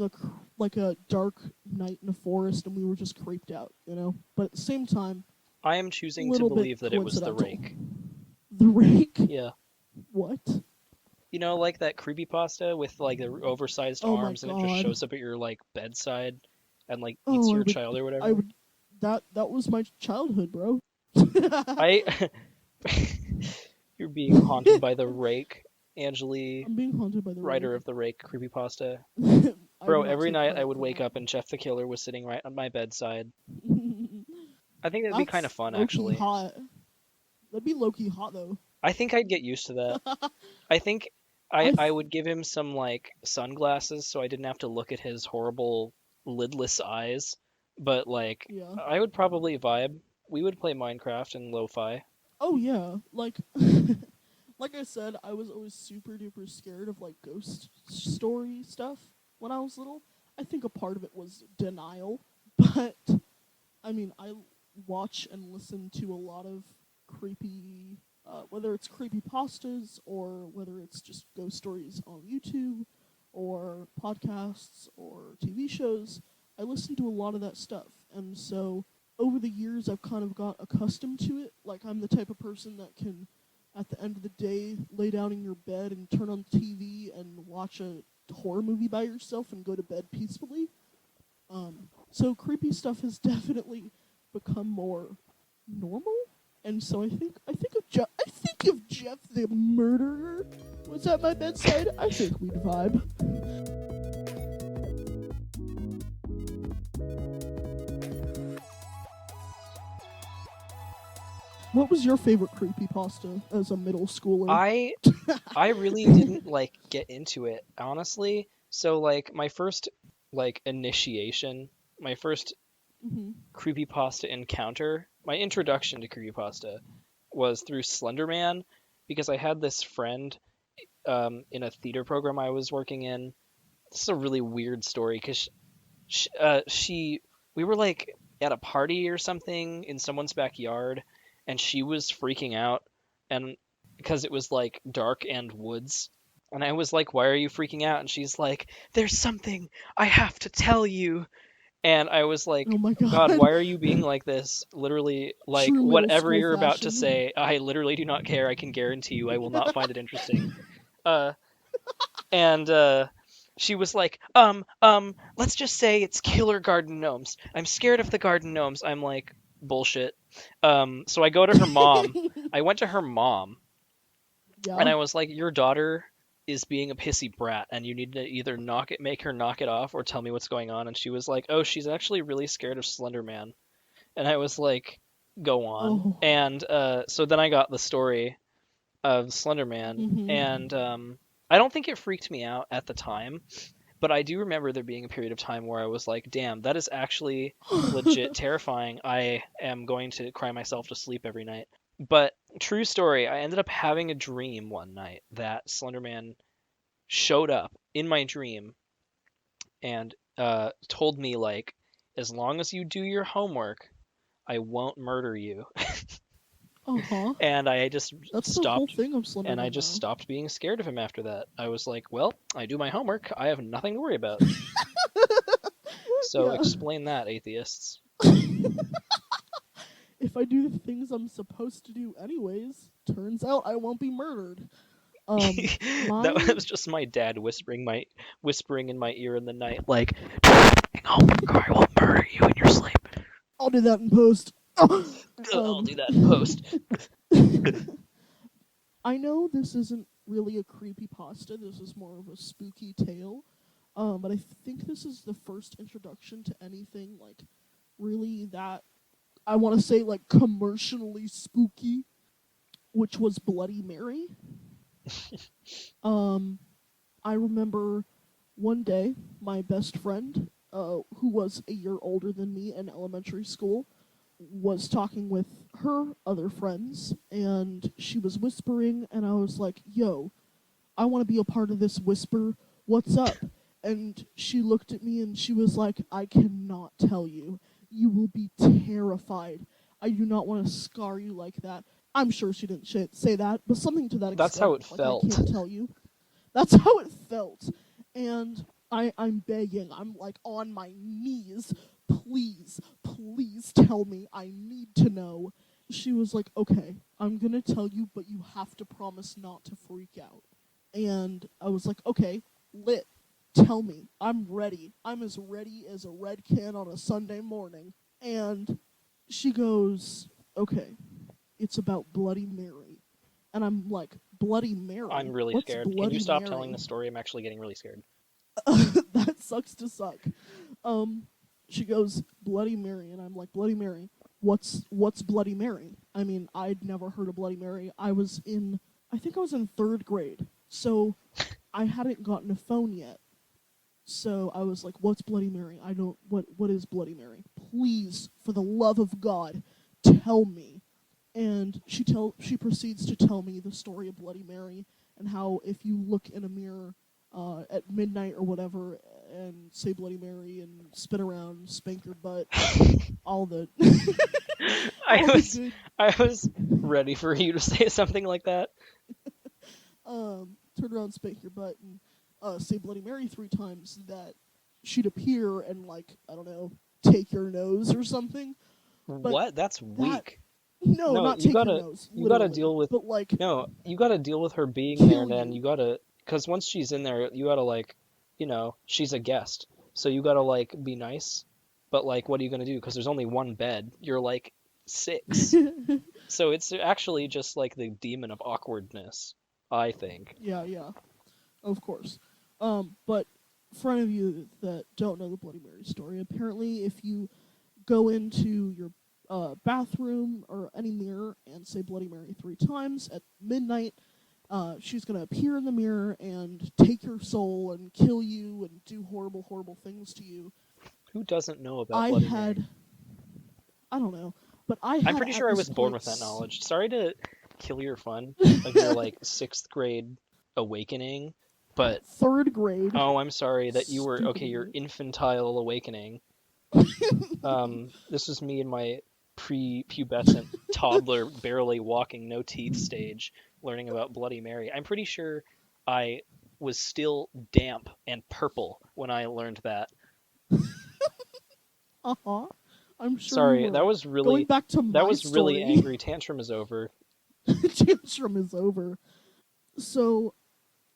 like a dark night in a forest and we were just creeped out, you know. But at the same time, I am a choosing to little bit believe that it was the coincidental. rake. The rake? Yeah. What? You know, like that creepypasta with like the oversized Oh my arms and it just god. shows up at your like bedside and like eats Oh, your child or I whatever. would. That was my childhood, bro. I You're being haunted by the rake, Angeli, I'm being haunted by the rake. writer of the rake creepypasta. I Bro, will not every take night I credit would for wake that. up and Jeff the Killer was sitting right on my bedside. I think that'd be kind of That's fun low key actually. hot. That'd be low key hot though. I think I'd get used to that. I think I I would give him some like sunglasses so I didn't have to look at his horrible lidless eyes. But like yeah. I would probably vibe. We would play Minecraft and lo-fi. Oh yeah. Like like I said, I was always super duper scared of like ghost story stuff when I was little. I think a part of it was denial, but I mean, I watch and listen to a lot of creepy, whether it's creepy pastas or whether it's just ghost stories on YouTube or podcasts or TV shows. I listen to a lot of that stuff, and so over the years, I've kind of got accustomed to it. Like I'm the type of person that can, at the end of the day, lay down in your bed and turn on TV and watch a horror movie by yourself and go to bed peacefully. So creepy stuff has definitely become more normal, and so I think if Jeff the murderer was at my bedside, I think we'd vibe. What was your favorite creepy pasta as a middle schooler? I I really didn't like get into it, honestly. So like my first like initiation, my first Hmm. creepypasta encounter, my introduction to creepypasta was through Slenderman because I had this friend in a theater program I was working in. This is a really weird story because she we were like at a party or something in someone's backyard, and she was freaking out, and because it was like dark and woods. And I was like, "Why are you freaking out?" And she's like, "There's something I have to tell you." And I was Oh like, my God, god. why are you being like this? Literally, like, True middle whatever school you're about to fashion. say, I literally do not care. I can guarantee you I will not find it interesting. Uh, and she was like, let's just say it's killer garden gnomes. I'm scared of the garden gnomes. I'm like, bullshit. So I go to her mom. I went to her mom, and Yeah. I was like, your daughter is being a pissy brat, and you need to either make her knock it off, or tell me what's going on. And she was like, oh, she's actually really scared of Slender Man. And I was like, go on. Oh. And so then I got the story of Slender Man, Mhm. and I don't think it freaked me out at the time, But I do remember there being a period of time where I was like, damn, that is actually legit terrifying. I am going to cry myself to sleep every night. But true story, I ended up having a dream one night that Slenderman showed up in my dream and told me like, as long as you do your homework, I won't murder you. Uh-huh. And I just That's the whole stopped thing of and I Slenderman, just though. stopped being scared of him after that. I was like, well, I do my homework. I have nothing to worry about. So Yeah. explain that, atheists. If I do the things I'm supposed to do anyways, turns out I won't be murdered. That My was just my dad whispering in my ear in the night, like, do your homework or I will murder you in your sleep. I'll do that in post. I'll um, do that in post. I know this isn't really a creepy pasta. This is more of a spooky tale. But I think this is the first introduction to anything like really that I want to say like commercially spooky, which was Bloody Mary. Um, I remember one day my best friend, who was a year older than me in elementary school, was talking with her other friends, and she was whispering, and I was like, "Yo, I want to be a part of this whisper. What's up?" And she looked at me and she was like, "I cannot tell you. You will be terrified. I do not want to scar you like that." I'm sure she didn't say that, but something to that That's how extent. it Like, I felt. can't tell you. That's how it felt. And I'm begging. I'm like on my knees. Please, please tell me. I need to know. She was like, "Okay, I'm going to tell you, but you have to promise not to freak out." And I was like, "Okay, lit. Tell me. I'm ready. I'm as ready as a red can on a Sunday morning." And she goes, "Okay, it's about Bloody Mary." And I'm like, "Bloody I'm Mary? really What's scared. Can you Bloody stop telling the Mary?" story? I'm actually getting really scared. That sucks to suck. Um, she goes, "Bloody Mary," and I'm like, "Bloody Mary? What's Bloody Mary?" I mean, I'd never heard of Bloody Mary. I think I was in third grade, so I hadn't gotten a phone yet. So I was like, "What's Bloody Mary? I don't. What is Bloody Mary? Please, for the love of God, tell me." And she proceeds to tell me the story of Bloody Mary and how if you look in a mirror at midnight or whatever and say Bloody Mary and spin around, spank your butt, all the I all the was good I was ready for you to say something like that. turn around, spank your butt, and say Bloody Mary 3 times, that she'd appear and like I don't know, take your nose or something. But What? That's that weak. no, No, not take your nose, you gotta literally, deal with but like no, you gotta deal with her being there, kill and then you. you gotta because once she's in there, you gotta like, she's a guest, so you gotta like be nice. But like, what are you gonna do? Because there's only one bed. You're like six, so it's actually just like the demon of awkwardness, I think. Yeah, yeah, of course. But for any of you that don't know the Bloody Mary story, apparently if you go into your bathroom or any mirror and say Bloody Mary 3 times at midnight, she's going to appear in the mirror and take your soul and kill you and do horrible, horrible things to you. Who doesn't know about I Bloody Mary? had, I don't know, but I I'm had pretty at sure I this was born point. with that knowledge. Sorry to kill your fun of your like sixth grade awakening, but Third grade, oh, I'm sorry that you were stupid okay, your you. infantile awakening. This was me in my pre-pubescent toddler, barely walking, no teeth stage, learning about Bloody Mary. I'm pretty sure I was still damp and purple when I learned that. Uh huh. I'm sure you Sorry, were. Going back to that my was really story, angry. Tantrum is over. tantrum is over. So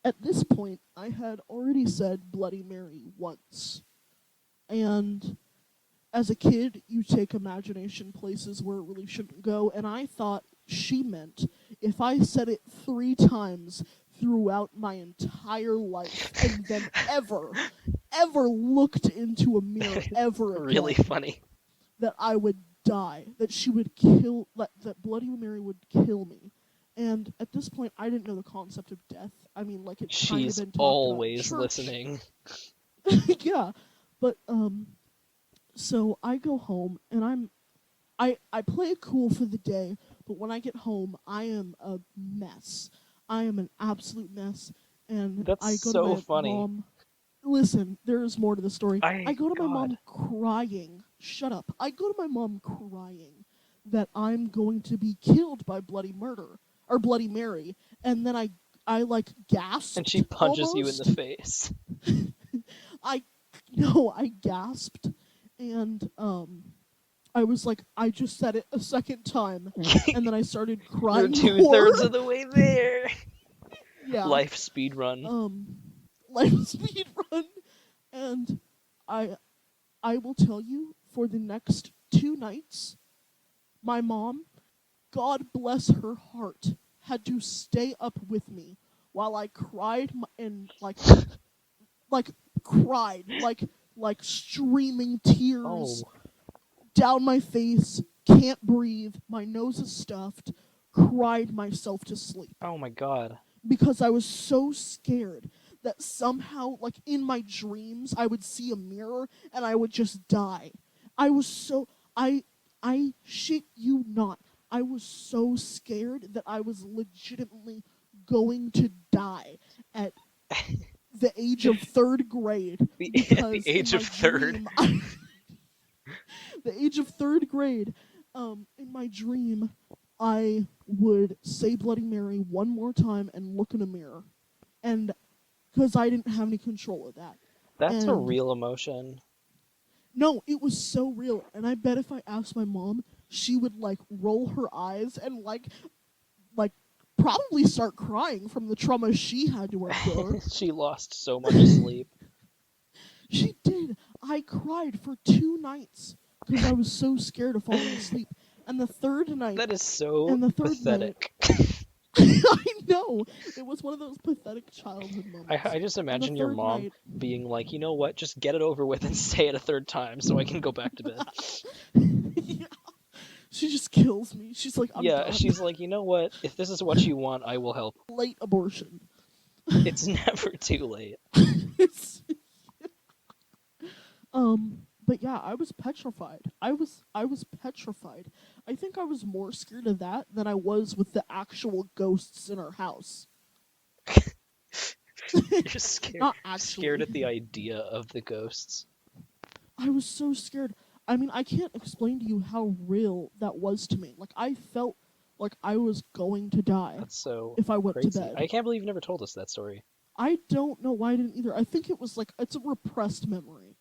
at this point, I had already said Bloody Mary once. And as a kid, you take imagination places where it really shouldn't go. And I thought she meant if I said it 3 times throughout my entire life and then ever looked into a mirror ever Really again, funny. that I would die, that she would kill, that Bloody Mary would kill me. And at this point, I didn't know the concept of death. I mean, like, it kind of She's been talked about in always church. listening. Yeah, but so I go home and I play it cool for the day, but when I get home, I am a mess. I am an absolute mess, and That's I go to so my funny. mom. Listen, there's more to the story. I go to my God. mom crying. Shut up. I go to my mom crying that I'm going to be killed by Bloody Murder or Bloody Mary, and then I like And she gasped punches you in the almost. face. I no, I gasped, and I was like, I just said it a second time, and then I started You're crying more. two-thirds of the way there. Yeah. Life speed run. Um, like speed run, and I I will tell you for the next 2 nights, my mom, God bless her heart, had to stay up with me while I cried and like cried like streaming tears Oh, down my face, can't breathe, my nose is stuffed, cried myself to sleep oh my God. because I was so scared that somehow, like in my dreams, I would see a mirror and I would just die. I was so I shit you not. I was so scared that I was legitimately going to die at the age of third grade At the because in age of my third. dream, the age of third grade, in my dream, I would say Bloody Mary one more time and look in a mirror, and because I didn't have any control of that, That's a and real emotion. no, it was so real, and I bet if I asked my mom, she would like roll her eyes and like probably start crying from the trauma she had to endure. She lost so much sleep. She did. I cried for 2 nights because I was so scared of falling asleep. And the third night, That is so and the third night, pathetic. I know it was one of those pathetic childhood I moments. just And the imagine your third mom night, being like, you know what, just get it over with and say it a third time so I can go back to bed. yeah, she just kills me. She's like, I'm Yeah, done. she's like, you know what, if this is what you want, I will help. Late abortion. It's never too late. It's, but yeah, I was petrified. I was petrified. I think I was more scared of that than I was with the actual ghosts in our house. You're Not scared actually. at the idea of the ghosts. I was so scared. I mean, I can't explain to you how real that was to me. Like, I felt like I was going to die That's so if I went to crazy. I bed. can't believe you never told us that story. I don't know why I didn't either. I think it was like it's a repressed memory.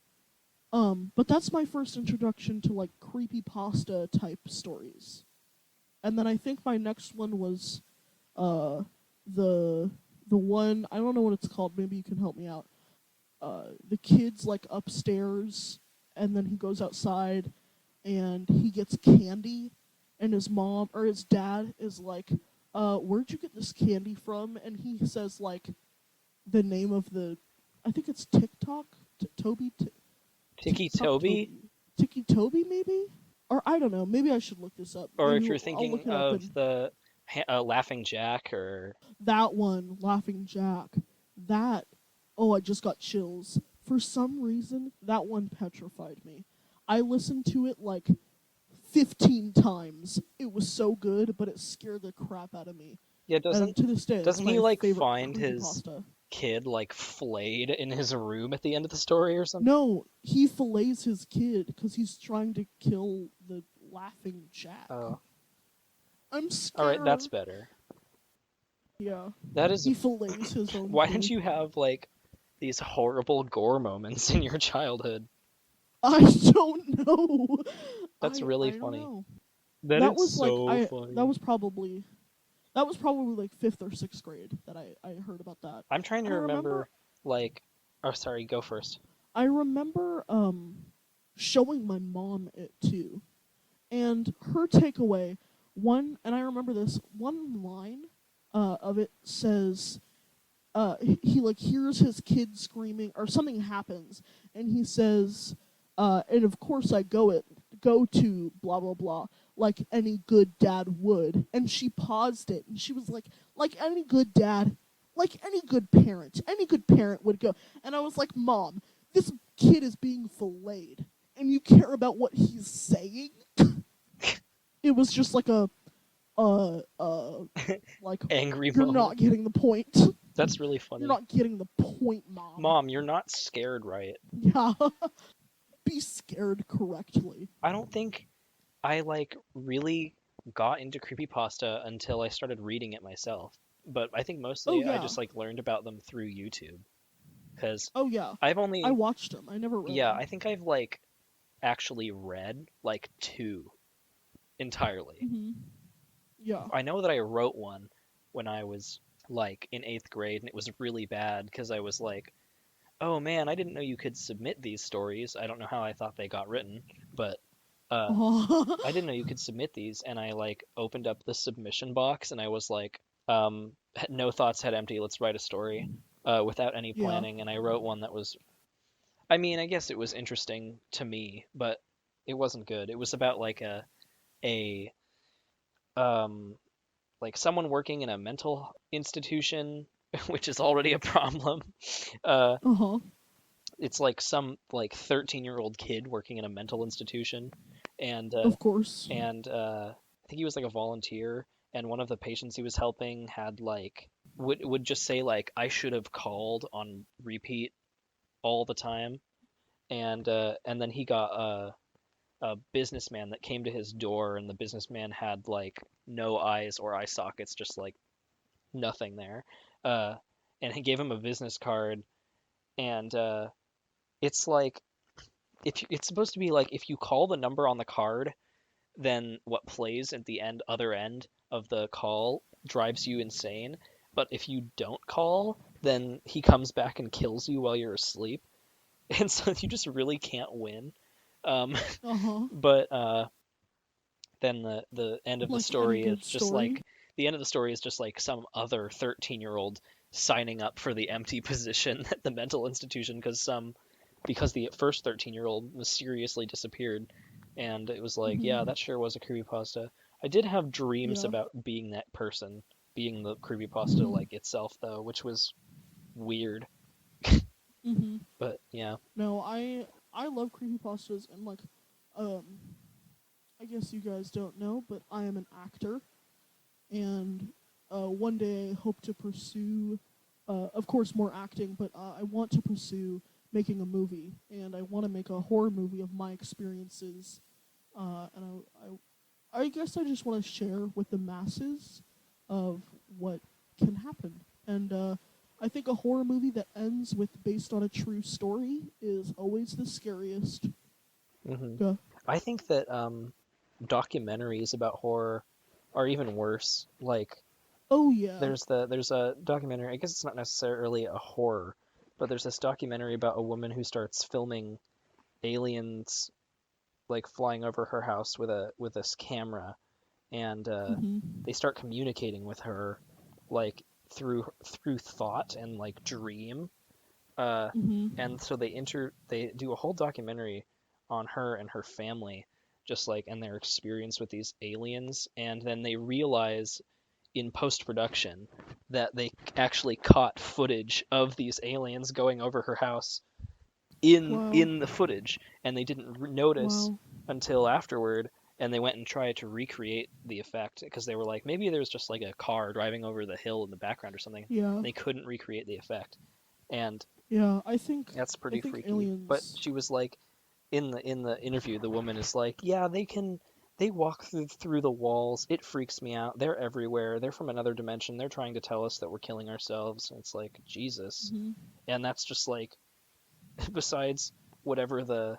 But that's my first introduction to like creepypasta type stories. And then I think my next one was uh the the one I don't know what it's called, maybe you can help me out. The kid's like upstairs and then he goes outside and he gets candy and his mom or his dad is like, where'd you get this candy from? And he says like the name of the I think it's TikTok? Toby Tiki TikTok Toby? Toby. Tiki Toby maybe? Or I don't know, maybe I should look this up. Or Maybe if you're I'll thinking look it up of and the Laughing Jack, or that one, Laughing Jack. That oh, I just got chills. For some reason, that one petrified me. I listened to it like 15 times. It was so good, but it scared the crap out of me. yeah, And to this day, it's doesn't he my like favorite find his creepypasta. kid like flayed in his room at the end of the story or something? No, he fillets his kid because he's trying to kill the Laughing Jack. Oh, I'm all right, that's scared. better. Yeah, That is. he fillets his own Why didn't kid. you have like these horrible gore moments in your childhood? I don't know. That's I really don't funny. know. That That is was like so I funny. that was probably like fifth or sixth grade that I heard about that. I'm trying to And remember, like, oh, sorry, go first. I remember showing my mom it too. And her takeaway, one and I remember this, one line of it says he like hears his kid screaming or something happens and he says and of course I go to blah blah blah like any good dad would, and she paused it and she was like any good dad, like any good parent would go. And I was like, Mom, this kid is being filleted, and you care about what he's saying. It was just like uh, uh, like Angry you're moment. not getting the point. That's really You're funny. not getting the point, mom. Mom, you're not scared, right? Yeah, be scared correctly. I don't think I like really got into creepypasta until I started reading it myself. But I think Oh mostly I yeah, just like learned about them through YouTube because oh yeah. I've I only watched them. I never read yeah, them. I think I've like actually read like two entirely. Hmm. Yeah. I know that I wrote one when I was like in 8th grade and it was really bad because I was like, "Oh man, I didn't know you could submit these stories." I don't know how I thought they got written, but uh Oh. I didn't know you could submit these, and I like opened up the submission box, and I was like, no thoughts, head empty. Let's write a story, without any Yeah. planning. And I wrote one that was, I mean, I guess it was interesting to me, but it wasn't good. It was about like a um like someone working in a mental institution, which is already a problem. Uh, Uh huh. it's like some like 13-year-old kid working in a mental institution, and Of course. I think he was like a volunteer, and one of the patients he was helping had like would just say like I should have called on repeat all the time, and then he got a businessman that came to his door, and the businessman had like no eyes or eye sockets, just like nothing there, uh, and he gave him a business card, and it's like if you, it's supposed to be like if you call the number on the card, then what plays at the other end of the call drives you insane. But if you don't call, then he comes back and kills you while you're asleep, and so you just really can't win. Um, Uh huh. but then the end of the Like any story is good just story. like the end of the story is just like some other 13-year-old signing up for the empty position at the mental institution because the first 13-year-old mysteriously disappeared, and it was like, yeah, Hmm. that sure was a creepypasta. I did have dreams Yeah. about being that person, being the creepypasta Hmm. like itself though, which was weird. Hmm. But yeah. No, I love creepypastas and like, um, I guess you guys don't know, but I am an actor, and one day I hope to pursue, of course, more acting, but I want to pursue making a movie, and I want to make a horror movie of my experiences, and I guess I just want to share with the masses of what can happen, and I think a horror movie that ends with based on a true story is always the scariest. hmm Yeah. I think that documentaries about horror are even worse. Like Oh yeah. there's a documentary. I guess it's not necessarily a horror, but there's this documentary about a woman who starts filming aliens like flying over her house with this camera, and Mhm. they start communicating with her like through thought and like dream. Uh, Mhm. and so they do a whole documentary on her and her family, just like and their experience with these aliens, and then they realize in post production that they actually caught footage of these aliens going over her house Wow. in the footage, and they didn't notice Wow. until afterward. And they went and tried to recreate the effect because they were like, maybe there was just like a car driving over the hill in the background or something. Yeah. They couldn't recreate the effect, and Yeah. that's I pretty think freaky. But aliens. she was like, in the interview, the woman is like, yeah, they walk through the walls. It freaks me out. They're everywhere. They're from another dimension. They're trying to tell us that we're killing ourselves. And it's like Jesus, Mhm. and that's just like besides whatever the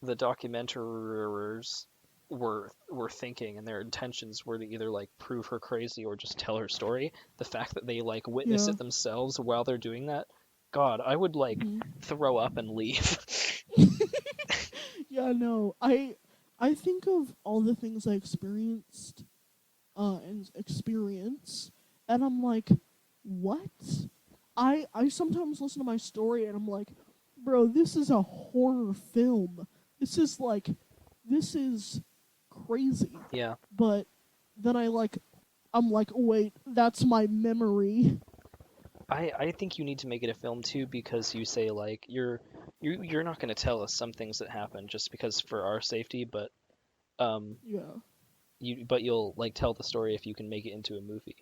documenters were thinking and their intentions were to either like prove her crazy or just tell her story, the fact that they like witness Yeah. it themselves while they're doing that, god, I would like Mhm. throw up and leave. Yeah. No. I think of all the things I experienced, and experience, and I'm like, what? I sometimes listen to my story and I'm like, bro, this is a horror film. This is like, this is crazy. Yeah, But then I'm like, wait, that's my memory. I think you need to make it a film too because you say like You're not going to tell us some things that happen just because for our safety, but um Yeah. you'll like tell the story if you can make it into a movie.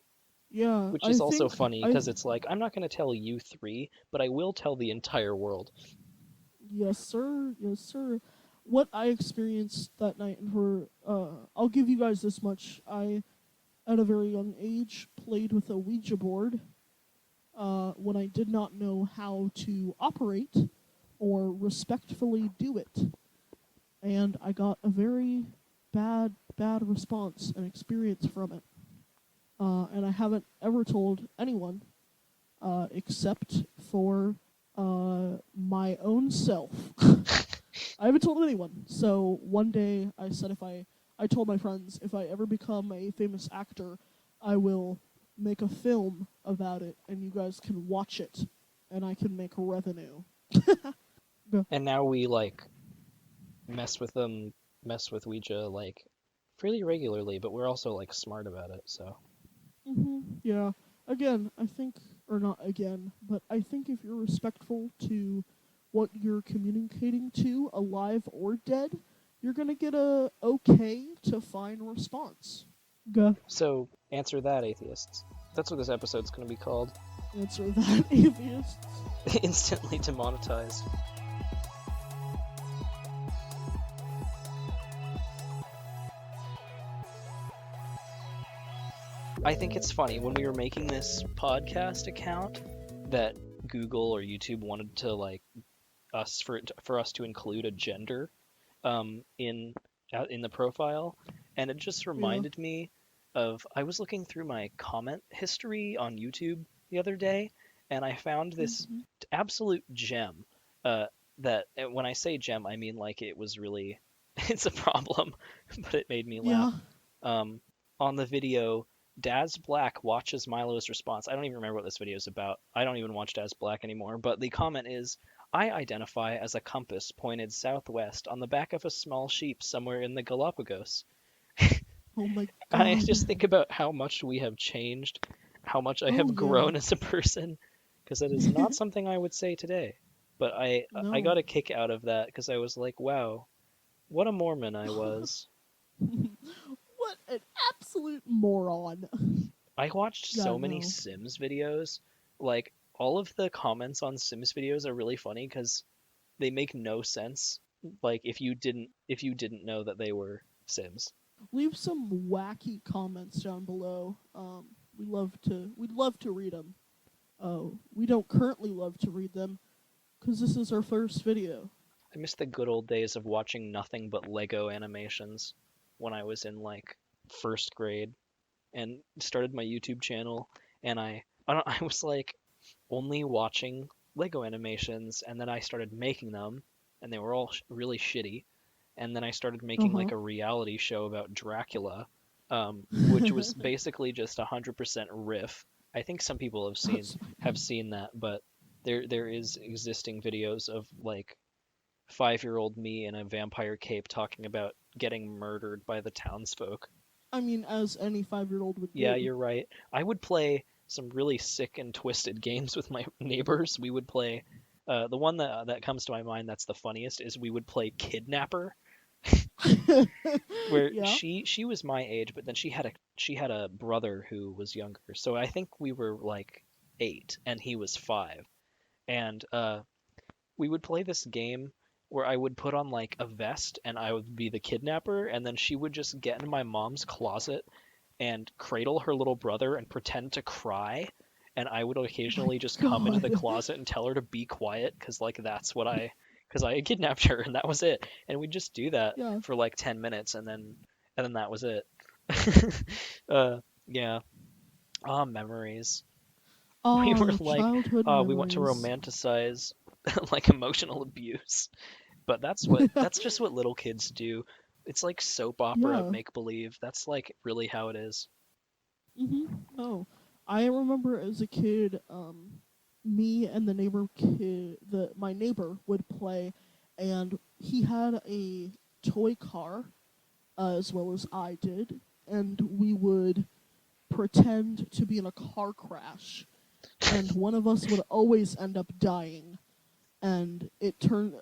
Yeah, Which I is also think funny I because it's like I'm not going to tell you three, but I will tell the entire world. yes sir, yes sir. What I experienced that night, and for I'll give you guys this much. I at a very young age played with a Ouija board when I did not know how to operate or respectfully do it. And I got a very bad response and experience from it. And I haven't ever told anyone except for my own self. I haven't told anyone. So one day I said I told my friends if I ever become a famous actor, I will make a film about it and you guys can watch it and I can make revenue. Yeah. And now we like mess with them, mess with Ouija like fairly regularly, but we're also like smart about it. So Yeah. Again, I think, or not again, but I think if you're respectful to what you're communicating to, alive or dead, you're gonna get a okay to fine response. Go so answer that, atheists. That's what this episode's going to be called. answer that, atheists. Instantly demonetized. I think it's funny when we were making this podcast account that Google or YouTube wanted to like for us to include a gender in in the profile, and it just Yeah. reminded me of I was looking through my comment history on YouTube the other day, and I found this hmm absolute gem. That and when I say gem, I mean like it was really it's a problem, but it made me laugh. Yeah. Um, on the video, Daz Black watches Milo's response. I don't even remember what this video is about. I don't even watch Daz Black anymore. But the comment is, I identify as a compass pointed southwest on the back of a small sheep somewhere in the Galapagos. Oh my I god. just think about how much we have changed, how much I Oh have yeah. grown as a person, because that is not something I would say today. But I No. got a kick out of that because I was like, wow, what a Mormon I was. What an absolute moron. I watched Yeah, so many no. Sims videos. Like all of the comments on Sims videos are really funny because they make no sense. Like if you didn't know that they were Sims. Leave some wacky comments down below. We'd love to read them. We don't currently love to read them because this is our first video. I miss the good old days of watching nothing but Lego animations when I was in like first grade and started my YouTube channel and I was like only watching Lego animations and then I started making them and they were all really shitty and then I started Uh making huh. like a reality show about Dracula, which was basically just 100% riff. I think some people That's have seen that, but there is existing videos of like 5-year-old me in a vampire cape talking about getting murdered by the townsfolk. I mean, as any 5-year-old would Yeah, do. you're right. I would play some really sick and twisted games with my neighbors. We would play the one that comes to my mind that's the funniest is we would play Kidnapper, where Yeah. she was my age, but then she had a brother who was younger. So I think we were like 8 and he was 5. And we would play this game where I would put on like a vest and I would be the kidnapper, and then she would just get in my mom's closet and cradle her little brother and pretend to cry. And I would My occasionally just come into the God. closet and tell her to be quiet because like that's what because I kidnapped her and that was it. And we'd just do that Yeah. for like 10 minutes and then that was it. Yeah. Ah, memories. We were Oh, like, childhood we want to memories. romanticize like emotional abuse. But that's just what little kids do. It's like soap opera Yeah. make believe. That's like really how it is. Oh, I remember as a kid, me and the neighbor kid, my neighbor would play, and he had a toy car, as well as I did, and we would pretend to be in a car crash, and one of us would always end up dying. and it turned.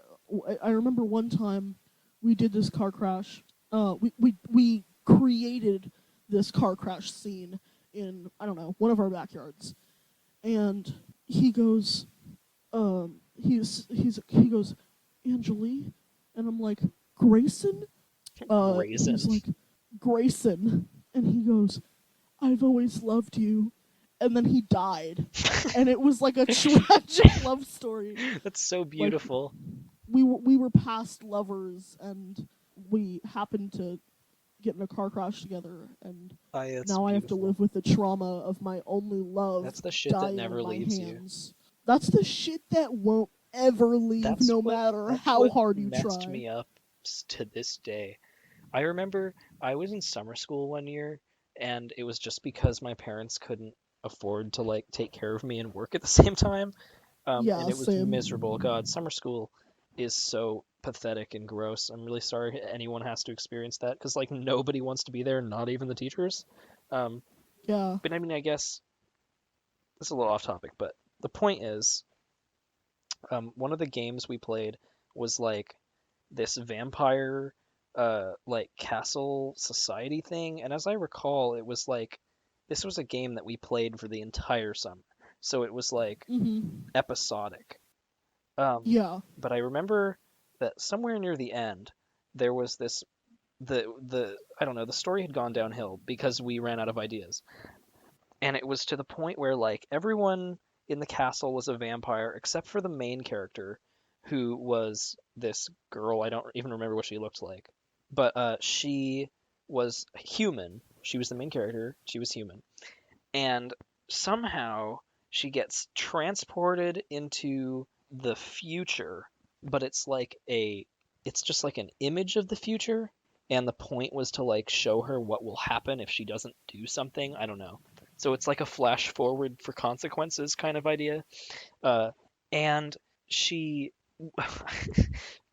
I remember one time we did this car crash. We created this car crash scene in, I don't know, one of our backyards, and he goes, he goes, Angelique, and I'm like, Grayson. Raisin. He's like, Grayson, and he goes, I've always loved you, and then he died, and it was like a tragic love story. That's so Like, beautiful. we were past lovers, and we happened to get in a car crash together, and It's now I have to beautiful. live with the trauma of my only love That's the shit that dying never in my leaves you. hands. That's the shit that won't ever leave, That's no what matter that's how what hard you messed try. me up to this day. I remember I was in summer school one year, and it was just because my parents couldn't afford to like take care of me and work at the same time. And Yeah, it was same. miserable. God, summer school is so pathetic and gross. I'm really sorry anyone has to experience that because like nobody wants to be there, not even the teachers. Um, Yeah. but I mean, I guess this is a little off topic, but the point is, one of the games we played was like this vampire like castle society thing, and as I recall it was like this was a game that we played for the entire summer, so it was like Mhm. episodic. um Yeah. but I remember that somewhere near the end there was this the I don't know, the story had gone downhill because we ran out of ideas, and it was to the point where like everyone in the castle was a vampire except for the main character, who was this girl. I don't even remember what she looked like, but she was human. She was the main character. She was human, and somehow she gets transported into the future, but it's just like an image of the future, and the point was to like show her what will happen if she doesn't do something. I don't know. So it's like a flash forward for consequences kind of idea. uh and she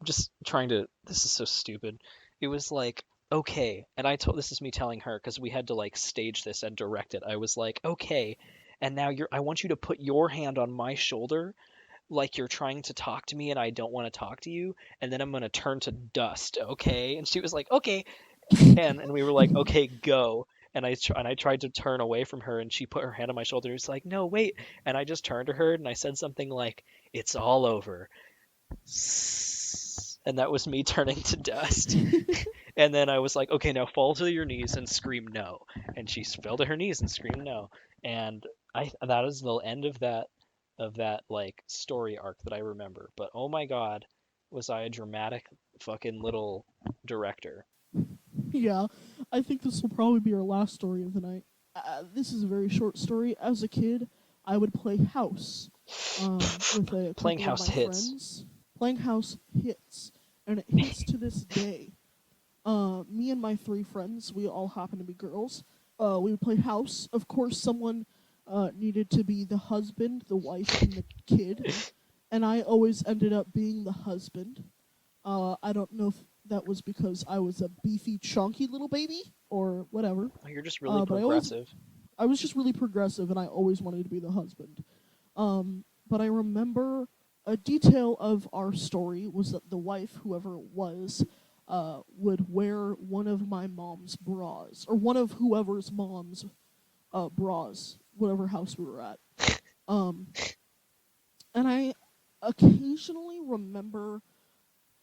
just trying to, this is so stupid. It was like, okay, and I told, this is me telling her because we had to like stage this and direct it. I was like, okay, and now I want you to put your hand on my shoulder like you're trying to talk to me and I don't want to talk to you, and then I'm going to turn to dust, okay? And she was like, okay. And we were like, okay, go. And I tried to turn away from her, and she put her hand on my shoulder. It's like, no, wait. And I just turned to her and I said something like, "It's all over," and that was me turning to dust. And then I was like, okay, now fall to your knees and scream no. And she fell to her knees and screamed no. And I that is the end of that like story arc that I remember. But oh my god, was I a dramatic fucking little director. Yeah. I think this will probably be our last story of the night. This is a very short story. As a kid, I would play house with a Playing couple of house my hits. friends. Playing house hits, and it hits to this day. Me and my three friends, we all happen to be girls. We would play house. Of course, someone needed to be the husband, the wife, and the kid, and I always ended up being the husband. I don't know if that was because I was a beefy, chunky little baby or whatever. Oh, you're just really But progressive. I was just really progressive, and I always wanted to be the husband. But I remember a detail of our story was that the wife, whoever it was, would wear one of my mom's bras, or one of whoever's mom's bras, whatever house we were at. Um, and I occasionally remember,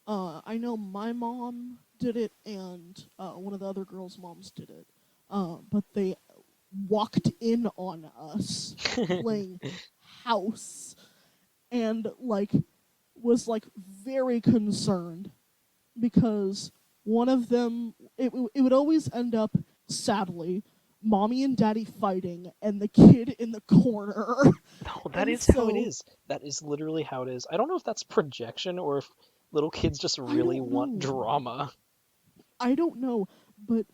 I know my mom did it, and one of the other girls' moms did it. But they walked in on us playing house, and like was like very concerned because one of them, it would always end up, sadly, mommy and daddy fighting and the kid in the corner. No, that And is how it so is. That is literally how it is. I don't know if that's projection or if little kids just I really don't want know. drama. I don't know, but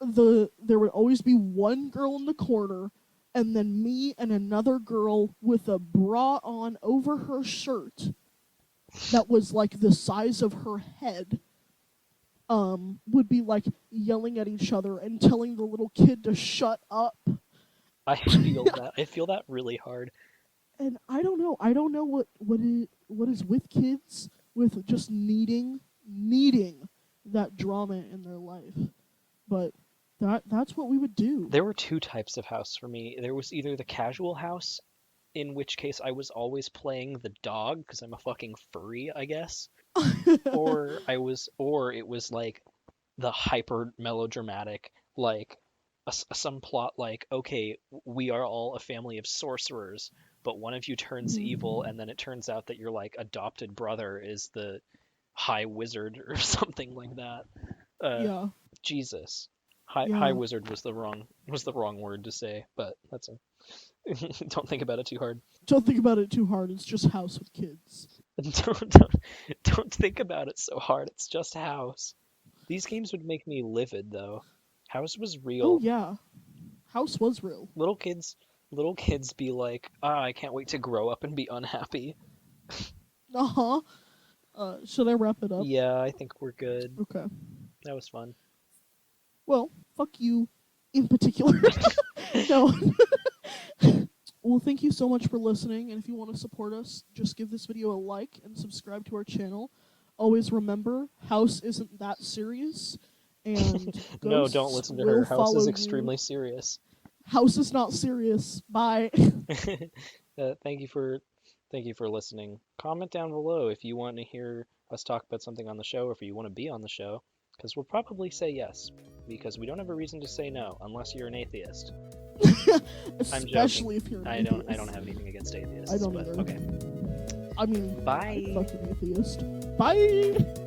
there would always be one girl in the corner, and then me and another girl with a bra on over her shirt that was like the size of her head, would be like yelling at each other and telling the little kid to shut up. I feel that. I feel that really hard. And I don't know. I don't know what it. what is with kids with just needing that drama in their life. But that's what we would do. There were two types of house for me. There was either the casual house, in which case I was always playing the dog because I'm a fucking furry, I guess. Or it was like the hyper melodramatic, like some plot like, okay, we are all a family of sorcerers, but one of you turns evil, Mhm. and then it turns out that your like adopted brother is the high wizard or something like that. Uh, Yeah, Jesus, high yeah. wizard was the wrong word to say, but that's a don't think about it too hard. Don't think about it too hard. It's just house with kids. don't don't think about it so hard. It's just House. These games would make me livid though. House was Oh real. yeah, house was real. Little kids little kids be like, "Ah, I can't wait to grow up and be unhappy." Uh huh. Should I wrap it up? Yeah, I think we're good. Okay. That was fun. Well, fuck you, in particular. No. Well, thank you so much for listening, and if you want to support us, just give this video a like and subscribe to our channel. Always remember, house isn't that serious, and No, don't ghosts listen to will her. House is follow you. extremely serious. House is not serious. Bye. Thank you for listening. Comment down below if you want to hear us talk about something on the show, or if you want to be on the show, because we'll probably say yes, because we don't have a reason to say no unless you're an atheist. I'm joking. Especially if you're an I atheist. don't have anything against atheists. I don't but either. okay. I mean, Bye. I'm fucking atheist. Bye.